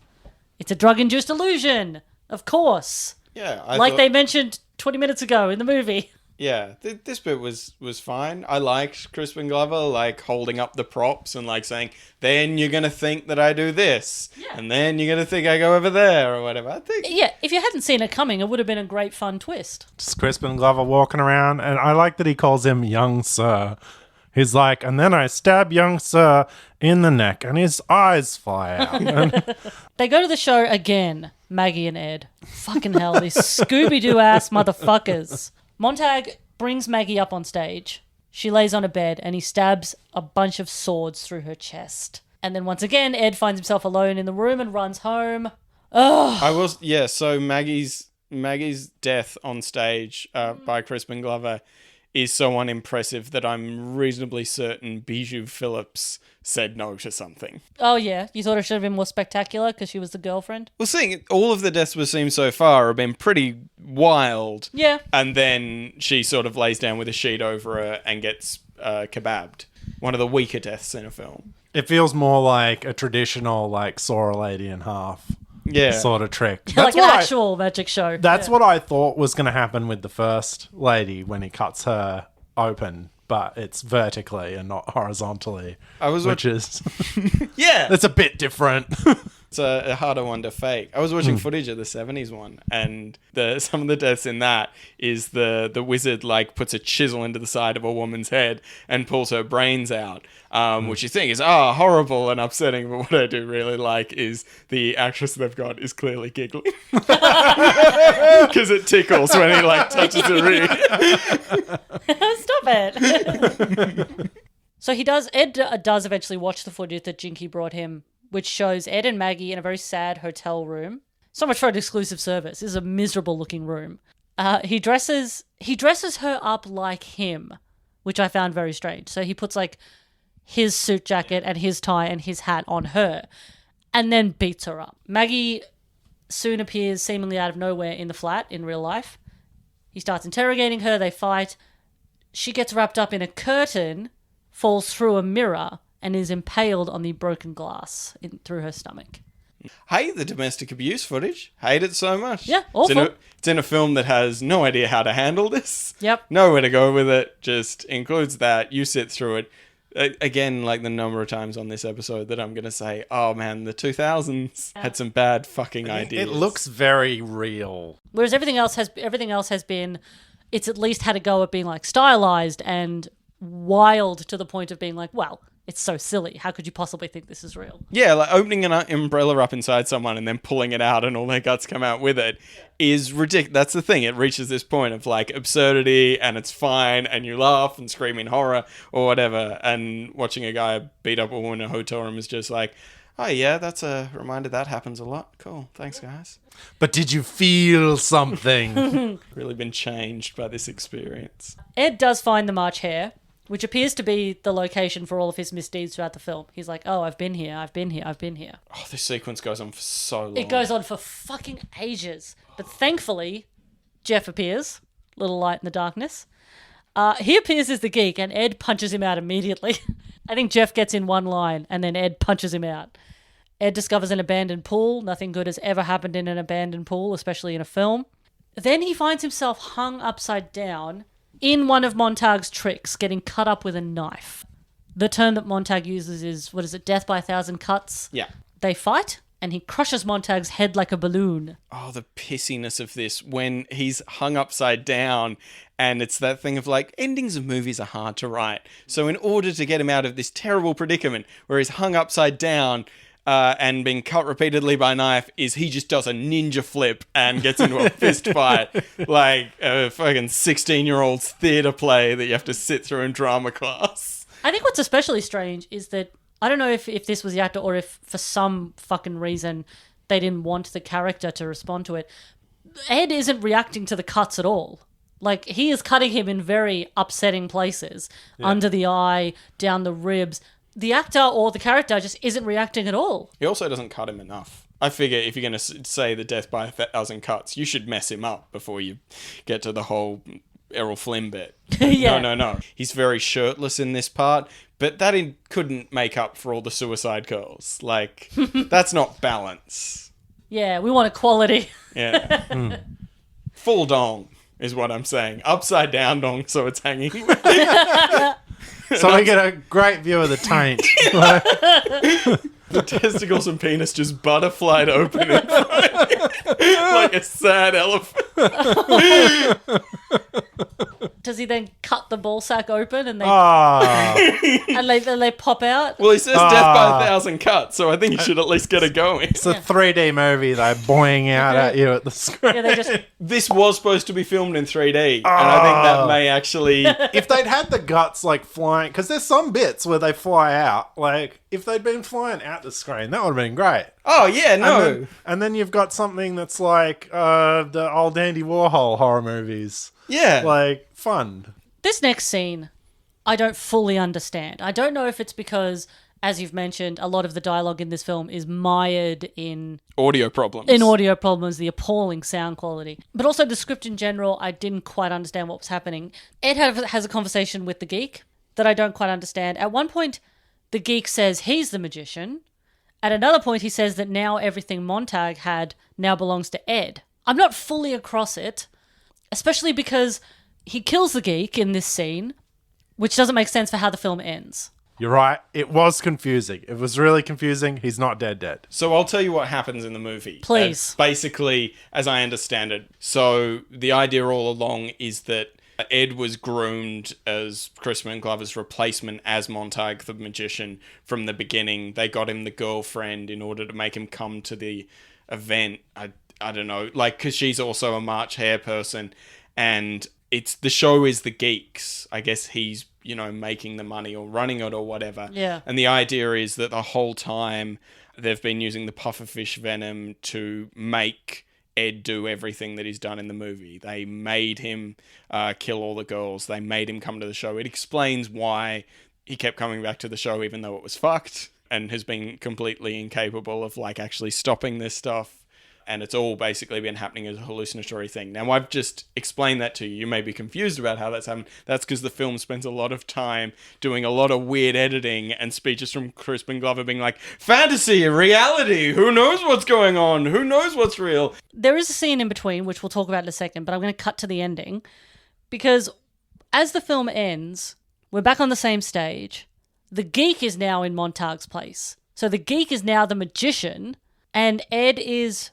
It's a drug-induced illusion, of course. Yeah. They mentioned 20 minutes ago in the movie. Yeah, this bit was fine. I liked Crispin Glover, like, holding up the props and, like, saying, then you're going to think that I do this. Yeah. And then you're going to think I go over there or whatever. I think... Yeah, if you hadn't seen it coming, it would have been a great, fun twist. Just Crispin Glover walking around, and I like that he calls him young sir. He's like, and then I stab young sir in the neck, and his eyes fly out. They go to the show again, Maggie and Ed. Fucking hell, these Scooby-Doo-ass motherfuckers. Montag brings Maggie up on stage. She lays on a bed and he stabs a bunch of swords through her chest. And then once again, Ed finds himself alone in the room and runs home. Ugh. So Maggie's death on stage by Crispin Glover is so unimpressive that I'm reasonably certain Bijou Phillips said no to something. Oh, yeah. You thought it should have been more spectacular because she was the girlfriend? Well, seeing all of the deaths we've seen so far have been pretty wild. Yeah. And then she sort of lays down with a sheet over her and gets kebabbed. One of the weaker deaths in a film. It feels more like a traditional, like, saw a lady in half. Yeah. Sort of trick. Like an actual magic show. That's what I thought was going to happen with the first lady when he cuts her open, but it's vertically and not horizontally. Which is... Yeah. It's a bit different. It's a harder one to fake. I was watching footage of the 70s one, and some of the deaths in that is the wizard like puts a chisel into the side of a woman's head and pulls her brains out, which you think is horrible and upsetting. But what I do really like is the actress they've got is clearly giggling because it tickles when he like touches her ear. Stop it. So Ed does eventually watch the footage that Jinky brought him, which shows Ed and Maggie in a very sad hotel room. So much for an exclusive service. This is a miserable looking room. He dresses her up like him, which I found very strange. So he puts like his suit jacket and his tie and his hat on her and then beats her up. Maggie soon appears seemingly out of nowhere in the flat in real life. He starts interrogating her. They fight. She gets wrapped up in a curtain, falls through a mirror, and is impaled on the broken glass through her stomach. Hate the domestic abuse footage. Hate it so much. Yeah, awful. It's in a film that has no idea how to handle this. Yep. Nowhere to go with it. Just includes that. You sit through it. Again, like the number of times on this episode that I'm going to say, oh man, the 2000s had some bad fucking ideas. It looks very real. Whereas everything else has been, it's at least had a go at being like stylized and wild to the point of being like, well, it's so silly. How could you possibly think this is real? Yeah, like opening an umbrella up inside someone and then pulling it out and all their guts come out with it is ridiculous. That's the thing. It reaches this point of like absurdity and it's fine and you laugh and scream in horror or whatever. And watching a guy beat up a woman in a hotel room is just like, oh yeah, that's a reminder that happens a lot. Cool. Thanks, guys. But did you feel something? Really been changed by this experience. Ed does find the March Hare, which appears to be the location for all of his misdeeds throughout the film. He's like, oh, I've been here. Oh, this sequence goes on for so long. It goes on for fucking ages. But thankfully, Jeff appears. Little light in the darkness. He appears as the geek, and Ed punches him out immediately. I think Jeff gets in one line, and then Ed punches him out. Ed discovers an abandoned pool. Nothing good has ever happened in an abandoned pool, especially in a film. Then he finds himself hung upside down in one of Montag's tricks, getting cut up with a knife. The term that Montag uses is, what is it, death by 1,000 cuts? Yeah. They fight, and he crushes Montag's head like a balloon. Oh, the pissiness of this when he's hung upside down, and it's that thing of like, endings of movies are hard to write. So in order to get him out of this terrible predicament where he's hung upside down and being cut repeatedly by a knife, is he just does a ninja flip and gets into a fist fight like a fucking 16-year-old's theatre play that you have to sit through in drama class. I think what's especially strange is that, I don't know if this was the actor or if for some fucking reason they didn't want the character to respond to it. Ed isn't reacting to the cuts at all. Like, he is cutting him in very upsetting places. Yeah. Under the eye, down the ribs. The actor or the character just isn't reacting at all. He also doesn't cut him enough. I figure if you're going to say the death by 1,000 cuts, you should mess him up before you get to the whole Errol Flynn bit. Yeah. No. He's very shirtless in this part, but that couldn't make up for all the suicide girls. Like, that's not balance. Yeah, we want equality. Yeah. Full dong is what I'm saying. Upside down dong, so it's hanging. So we get a great view of the taint. The testicles and penis just butterflied open in front of you, like a sad elephant. Does he then cut the ball sack open and they Oh. and they pop out? Well, he says death by 1,000 cuts, so I think you should at least get it going. It's a 3D movie, though, boing out at you at the screen. Yeah, they just This was supposed to be filmed in 3D, and I think that may actually... If they'd had the guts, like, flying... Because there's some bits where they fly out. Like, if they'd been flying out the screen, that would have been great. Oh, yeah, no. And then you've got something that's like the old Andy Warhol horror movies. Yeah. Like, fun. This next scene, I don't fully understand. I don't know if it's because, as you've mentioned, a lot of the dialogue in this film is mired in audio problems. The appalling sound quality. But also the script in general, I didn't quite understand what was happening. Ed has a conversation with the geek that I don't quite understand. At one point, the geek says he's the magician. At another point, he says that now everything Montag had now belongs to Ed. I'm not fully across it, especially because he kills the geek in this scene, which doesn't make sense for how the film ends. You're right. It was confusing. It was really confusing. He's not dead. So I'll tell you what happens in the movie. Please. Basically, as I understand it. So the idea all along is that Ed was groomed as Crispin Glover's replacement as Montag the magician from the beginning. They got him the girlfriend in order to make him come to the event. I don't know, like, because she's also a March Hare person, and the show is the geeks. I guess he's making the money or running it or whatever. Yeah. And the idea is that the whole time they've been using the pufferfish venom to make Ed do everything that he's done in the movie. They made him kill all the girls. They made him come to the show. It explains why he kept coming back to the show even though it was fucked, and has been completely incapable of actually stopping this stuff. And it's all basically been happening as a hallucinatory thing. Now, I've just explained that to you. You may be confused about how that's happened. That's because the film spends a lot of time doing a lot of weird editing and speeches from Crispin Glover being like, fantasy, reality, who knows what's going on? Who knows what's real? There is a scene in between, which we'll talk about in a second, but I'm going to cut to the ending. Because as the film ends, we're back on the same stage. The geek is now in Montag's place. So the geek is now the magician, and Ed is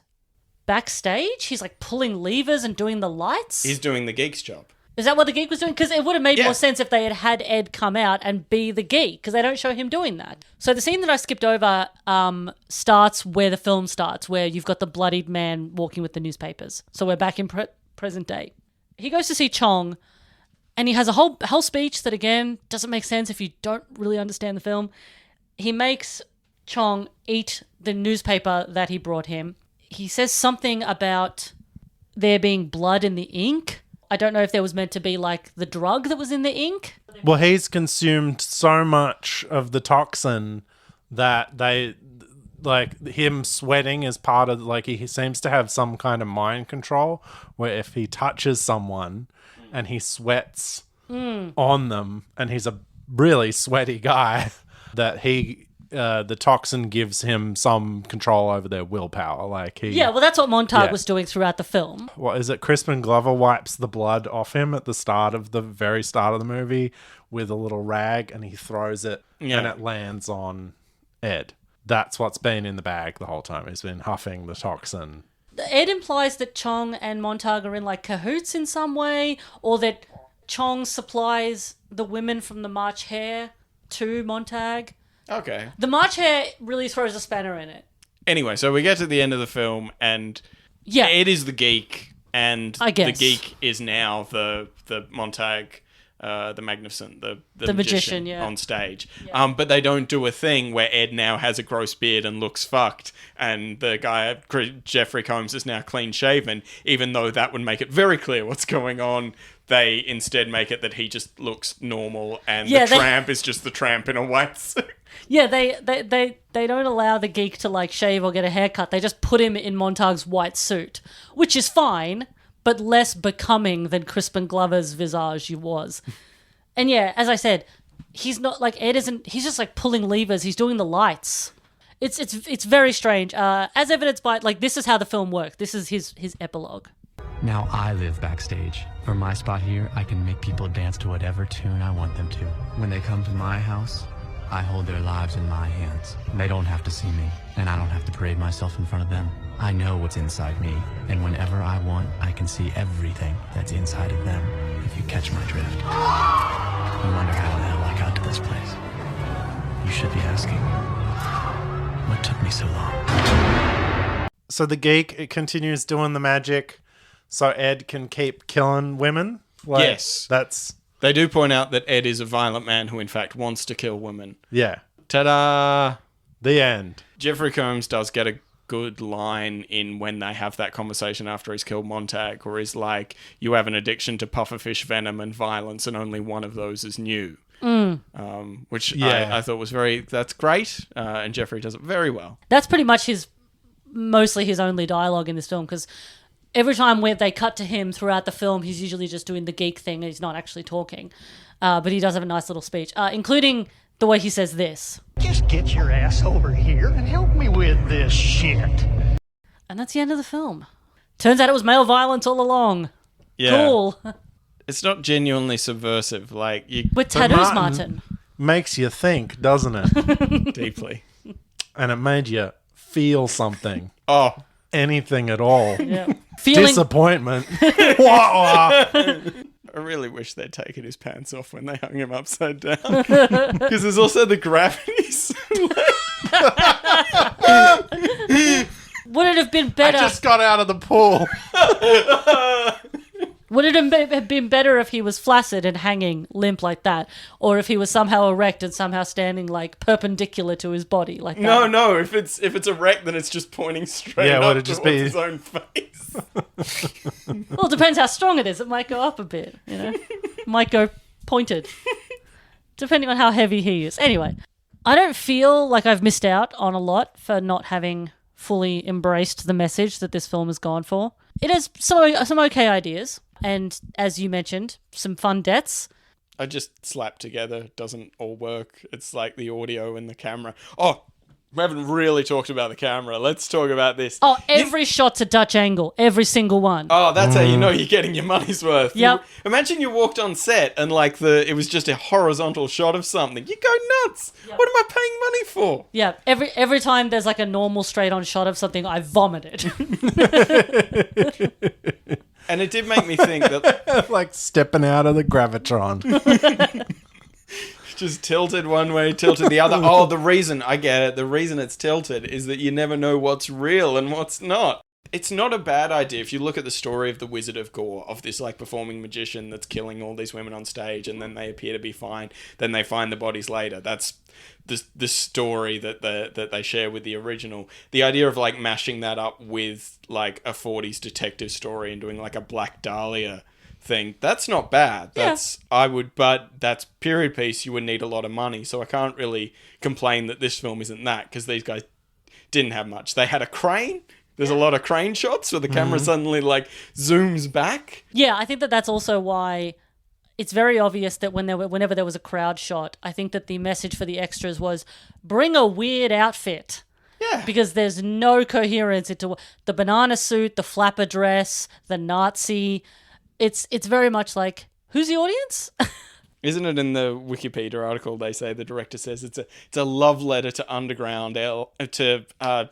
backstage. He's pulling levers and doing the lights. He's doing the geek's job. Is that what the geek was doing? Because it would have made more sense if they had Ed come out and be the geek, because they don't show him doing that. So the scene that I skipped over starts where the film starts, where you've got the bloodied man walking with the newspapers. So we're back in present day. He goes to see Chong, and he has a whole speech that, again, doesn't make sense if you don't really understand the film. He makes Chong eat the newspaper that he brought him. He says something about there being blood in the ink. I don't know if there was meant to be the drug that was in the ink. Well, he's consumed so much of the toxin that they, him sweating is part of, he seems to have some kind of mind control where if he touches someone and he sweats on them, and he's a really sweaty guy, that the toxin gives him some control over their willpower. Well, that's what Montag was doing throughout the film. What is it? Crispin Glover wipes the blood off him at the very start of the movie with a little rag, and he throws it, and it lands on Ed. That's what's been in the bag the whole time. He's been huffing the toxin. Ed implies that Chong and Montag are in cahoots in some way, or that Chong supplies the women from the March Hare to Montag. Okay. The March Hare really throws a spanner in it. Anyway, so we get to the end of the film, and Ed is the geek, and the geek is now the Montag, the Magnificent, the magician on stage. Yeah. But they don't do a thing where Ed now has a gross beard and looks fucked, and the guy, Jeffrey Combs, is now clean shaven, even though that would make it very clear what's going on. They instead make it that he just looks normal, and the tramp is just the tramp in a white suit. Yeah, they don't allow the geek to shave or get a haircut. They just put him in Montag's white suit, which is fine, but less becoming than Crispin Glover's visage was. And as I said, he's not Ed isn't. He's just pulling levers. He's doing the lights. It's very strange. As evidenced by this is how the film worked. This is his epilogue. Now I live backstage. From my spot here, I can make people dance to whatever tune I want them to. When they come to my house, I hold their lives in my hands. They don't have to see me, and I don't have to parade myself in front of them. I know what's inside me, and whenever I want, I can see everything that's inside of them, if you catch my drift. You wonder how the hell I got to this place. You should be asking, what took me so long? So the geek continues doing the magic so Ed can keep killing women? Yes. They do point out that Ed is a violent man who, in fact, wants to kill women. Yeah. Ta-da! The end. Jeffrey Combs does get a good line in when they have that conversation after he's killed Montag, where he's like, you have an addiction to pufferfish venom and violence, and only one of those is new. Which I thought was that's great, and Jeffrey does it very well. That's pretty much mostly his only dialogue in this film, because every time where they cut to him throughout the film, he's usually just doing the geek thing and he's not actually talking. But he does have a nice little speech, including the way he says this. Just get your ass over here and help me with this shit. And that's the end of the film. Turns out it was male violence all along. Yeah. Cool. It's not genuinely subversive. With tattoos, Martin. Makes you think, doesn't it? Deeply. And it made you feel something. Oh. Anything at all. Yeah. Disappointment. I really wish they'd taken his pants off when they hung him upside down. Because there's also the gravity. Would it have been better? I just got out of the pool. Would it have been better if he was flaccid and hanging limp like that, or if he was somehow erect and somehow standing like perpendicular to his body like that? No. If it's erect, then it's just pointing straight up would it just towards be his own face. Well, it depends how strong it is. It might go up a bit, you know. It might go pointed, depending on how heavy he is. Anyway, I don't feel like I've missed out on a lot for not having fully embraced the message that this film has gone for. It has some okay ideas, and as you mentioned, some fun deaths. I just slap together. Doesn't all work. It's like the audio and the camera. Oh, we haven't really talked about the camera. Let's talk about this. Oh, every shot's a Dutch angle. Every single one. Oh, that's how you know you're getting your money's worth. Yep. Imagine you walked on set and it was just a horizontal shot of something. You go nuts. Yep. What am I paying money for? Yeah, every time there's like a normal straight-on shot of something, I vomited. And it did make me think that... like stepping out of the gravitron. Just tilted one way, tilted the other. Oh, the reason, I get it. The reason it's tilted is that you never know what's real and what's not. It's not a bad idea if you look at the story of the Wizard of Gore, of this like performing magician that's killing all these women on stage and then they appear to be fine. Then they find the bodies later. That's the story that they share with the original. The idea of like mashing that up with like a 40s detective story and doing like a Black Dahlia thing, that's not bad. But that's period piece. You would need a lot of money, so I can't really complain that this film isn't that, because these guys didn't have much. They had a crane. There's a lot of crane shots where the camera suddenly like zooms back. Yeah, I think that's also why it's very obvious that whenever there was a crowd shot, I think that the message for the extras was bring a weird outfit. Yeah. Because there's no coherence into the banana suit, the flapper dress, the Nazi. It's very much like, who's the audience? Isn't it in the Wikipedia article? They say the director says it's a love letter to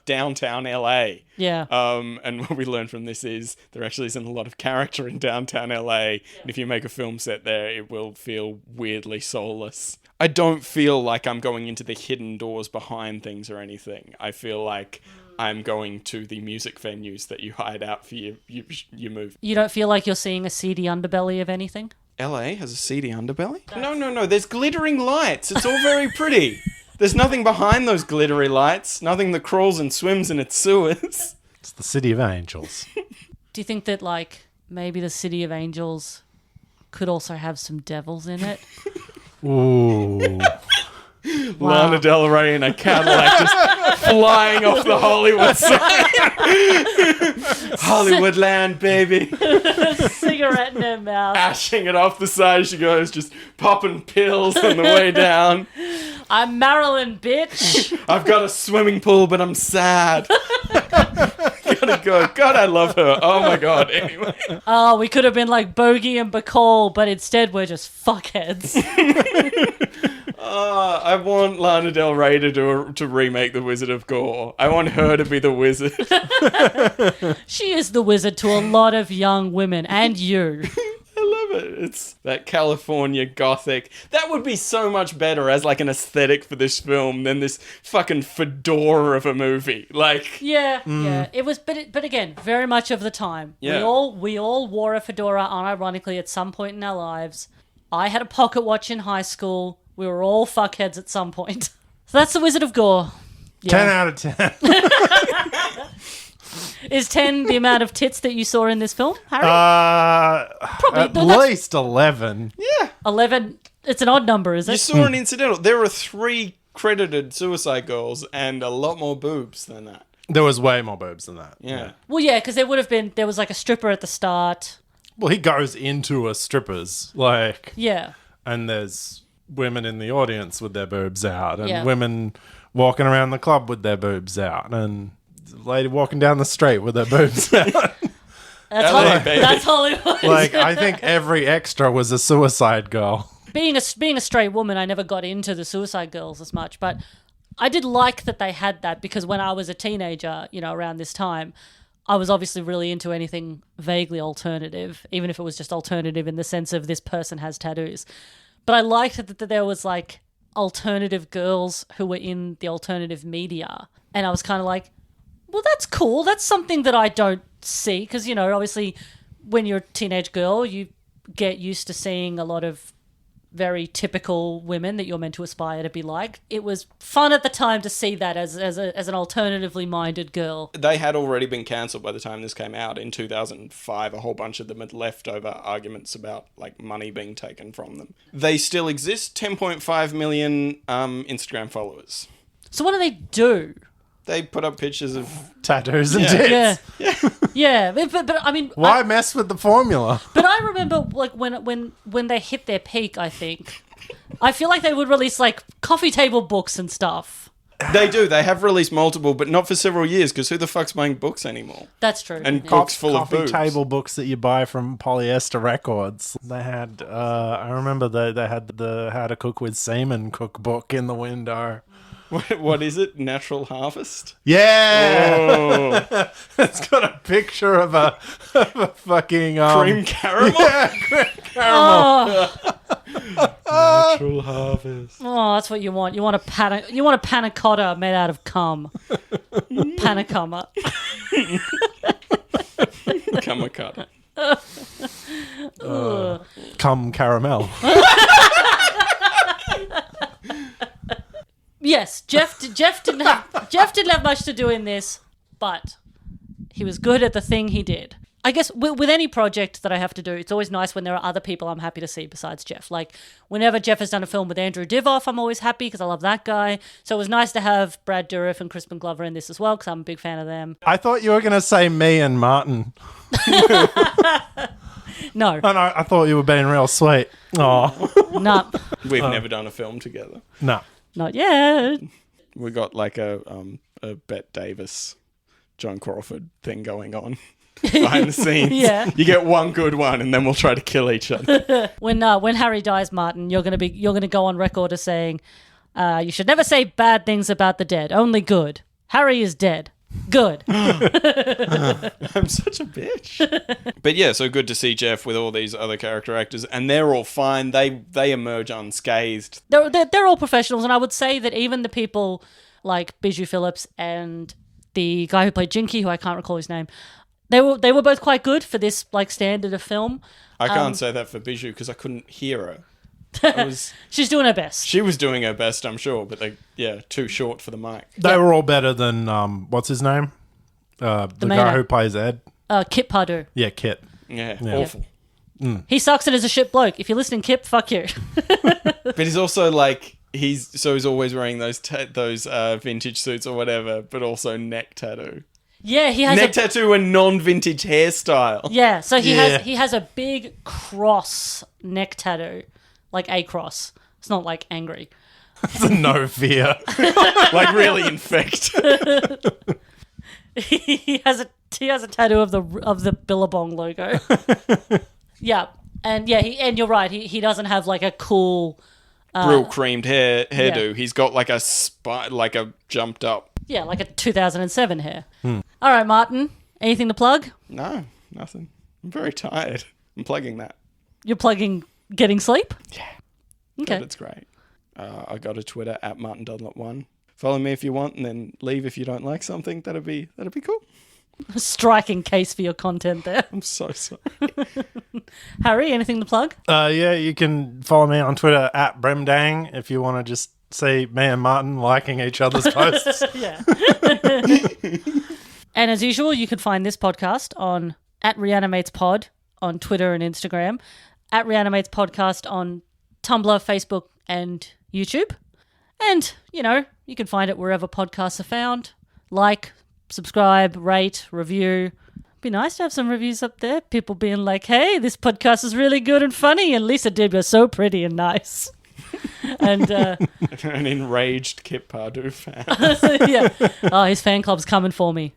downtown LA. Yeah. And what we learned from this is there actually isn't a lot of character in downtown LA. Yeah. And if you make a film set there, it will feel weirdly soulless. I don't feel like I'm going into the hidden doors behind things or anything. I feel like I'm going to the music venues that you hide out for your movie. You don't feel like you're seeing a seedy underbelly of anything? LA has a seedy underbelly? No. There's glittering lights. It's all very pretty. There's nothing behind those glittery lights. Nothing that crawls and swims in its sewers. It's the City of Angels. Do you think that, like, maybe the City of Angels could also have some devils in it? Ooh. Lana Del Ray in a Cadillac just flying off the Hollywood sign. Hollywoodland, baby. Cigarette in her mouth. Ashing it off the side she goes, just popping pills on the way down. I'm Marilyn, bitch. I've got a swimming pool, but I'm sad. Gotta go. God, I love her. Oh my God. Anyway. Oh, we could have been like Bogey and Bacall, but instead we're just fuckheads. I want Lana Del Ray to remake The Wizard of Gore. I want her to be the wizard. She is the wizard to a lot of young women, and you. I love it. It's that California gothic. That would be so much better as like an aesthetic for this film than this fucking fedora of a movie. Like, yeah. It was, but again, very much of the time. Yeah. We all wore a fedora unironically at some point in our lives. I had a pocket watch in high school. We were all fuckheads at some point. So that's The Wizard of Gore. Yeah. 10 out of 10. Is 10 the amount of tits that you saw in this film, Harry? Probably. At least 11. yeah. 11. It's an odd number, is it? You saw an incidental. There are 3 credited Suicide Girls and a lot more boobs than that. There was way more boobs than that. Yeah. Well, yeah, because there was like a stripper at the start. Well, he goes into a stripper's, like... Yeah. And there's women in the audience with their boobs out, and Yeah. women walking around the club with their boobs out, and a lady walking down the street with their boobs out. That's Hollywood. Like, I think every extra was a suicide girl. Being a straight woman, I never got into the Suicide Girls as much, but I did like that they had that, because when I was a teenager, around this time, I was obviously really into anything vaguely alternative, even if it was just alternative in the sense of this person has tattoos. But I liked that there was like alternative girls who were in the alternative media. And I was kind of like, well, that's cool. That's something that I don't see. Because, obviously when you're a teenage girl, you get used to seeing a lot of very typical women that you're meant to aspire to be like. It was fun at the time to see that as an alternatively minded girl. They had already been cancelled by the time this came out in 2005. A whole bunch of them had left over arguments about like money being taken from them. They still exist. 10.5 million Instagram followers. So what do they do? They put up pictures of tattoos and tits. Yeah. But I mean, why mess with the formula? But I remember like when they hit their peak, I think I feel like they would release like coffee table books and stuff. They do. They have released multiple, but not for several years, because who the fuck's buying books anymore? That's true. And books full of boobs. Coffee table books that you buy from Polyester Records. They had, I remember they had the How to Cook with Semen cookbook in the window. What is it? Natural Harvest? Yeah! Oh. It's got a picture of a fucking... cream caramel? Yeah, cream caramel. Natural Harvest. Oh, that's what you want. You want a panna cotta made out of cum. Panna cotta. Kamakata. Cum caramel. Yes, Jeff didn't have much to do in this, but he was good at the thing he did. I guess with any project that I have to do, it's always nice when there are other people I'm happy to see besides Jeff. Like, whenever Jeff has done a film with Andrew Divoff, I'm always happy because I love that guy. So it was nice to have Brad Dourif and Crispin Glover in this as well because I'm a big fan of them. I thought you were going to say me and Martin. No. Oh, no, I thought you were being real sweet. Oh. No. We've never done a film together. No. Not yet. We got like a Bette Davis, Joan Crawford thing going on behind the scenes. Yeah. You get one good one, and then we'll try to kill each other. When Harry dies, Martin, you're gonna go on record as saying, you should never say bad things about the dead, only good. Harry is dead. Good. I'm such a bitch. But yeah, so good to see Jeff with all these other character actors, and they're all fine. They emerge unscathed. They're all professionals, and I would say that even the people like Bijou Phillips and the guy who played Jinky, who I can't recall his name, they were both quite good for this like standard of film. I can't say that for Bijou because I couldn't hear her. She's doing her best. She was doing her best, I'm sure, but too short for the mic. They were all better than, what's his name? The guy who plays Ed. Kip Pardue. Yeah, Kit. Yeah, awful. He sucks and is a shit bloke. If you're listening, Kip, fuck you. But he's also like, he's always wearing those vintage suits or whatever, but also neck tattoo. Yeah, he has neck tattoo and non-vintage hairstyle. Yeah, so he has a big cross neck tattoo. Like a cross. It's not like angry. It's a no fear. Like really infect. He has a tattoo of the Billabong logo. Yeah. And you're right. He doesn't have like a cool real creamed hairdo. Yeah. He's got like a like a jumped up. Yeah, like a 2007 hair. All right, Martin. Anything to plug? No, nothing. I'm very tired. I'm plugging that. You're plugging getting sleep? Yeah. Okay. But it's great. I got a Twitter at Martin Dunlop 1. Follow me if you want, and then leave if you don't like something. That'd be cool. A striking case for your content there. I'm so sorry. Harry, anything to plug? Yeah, you can follow me on Twitter at Bremdang if you want to just see me and Martin liking each other's posts. Yeah. And as usual, you can find this podcast on @ReanimatesPod on Twitter and Instagram, @ReanimatesPodcast on Tumblr, Facebook, and YouTube. And, you can find it wherever podcasts are found. Like, subscribe, rate, review. Be nice to have some reviews up there. People being like, hey, this podcast is really good and funny, and Lisa did was so pretty and nice. And an enraged Kip Pardue fan. yeah. Oh, his fan club's coming for me.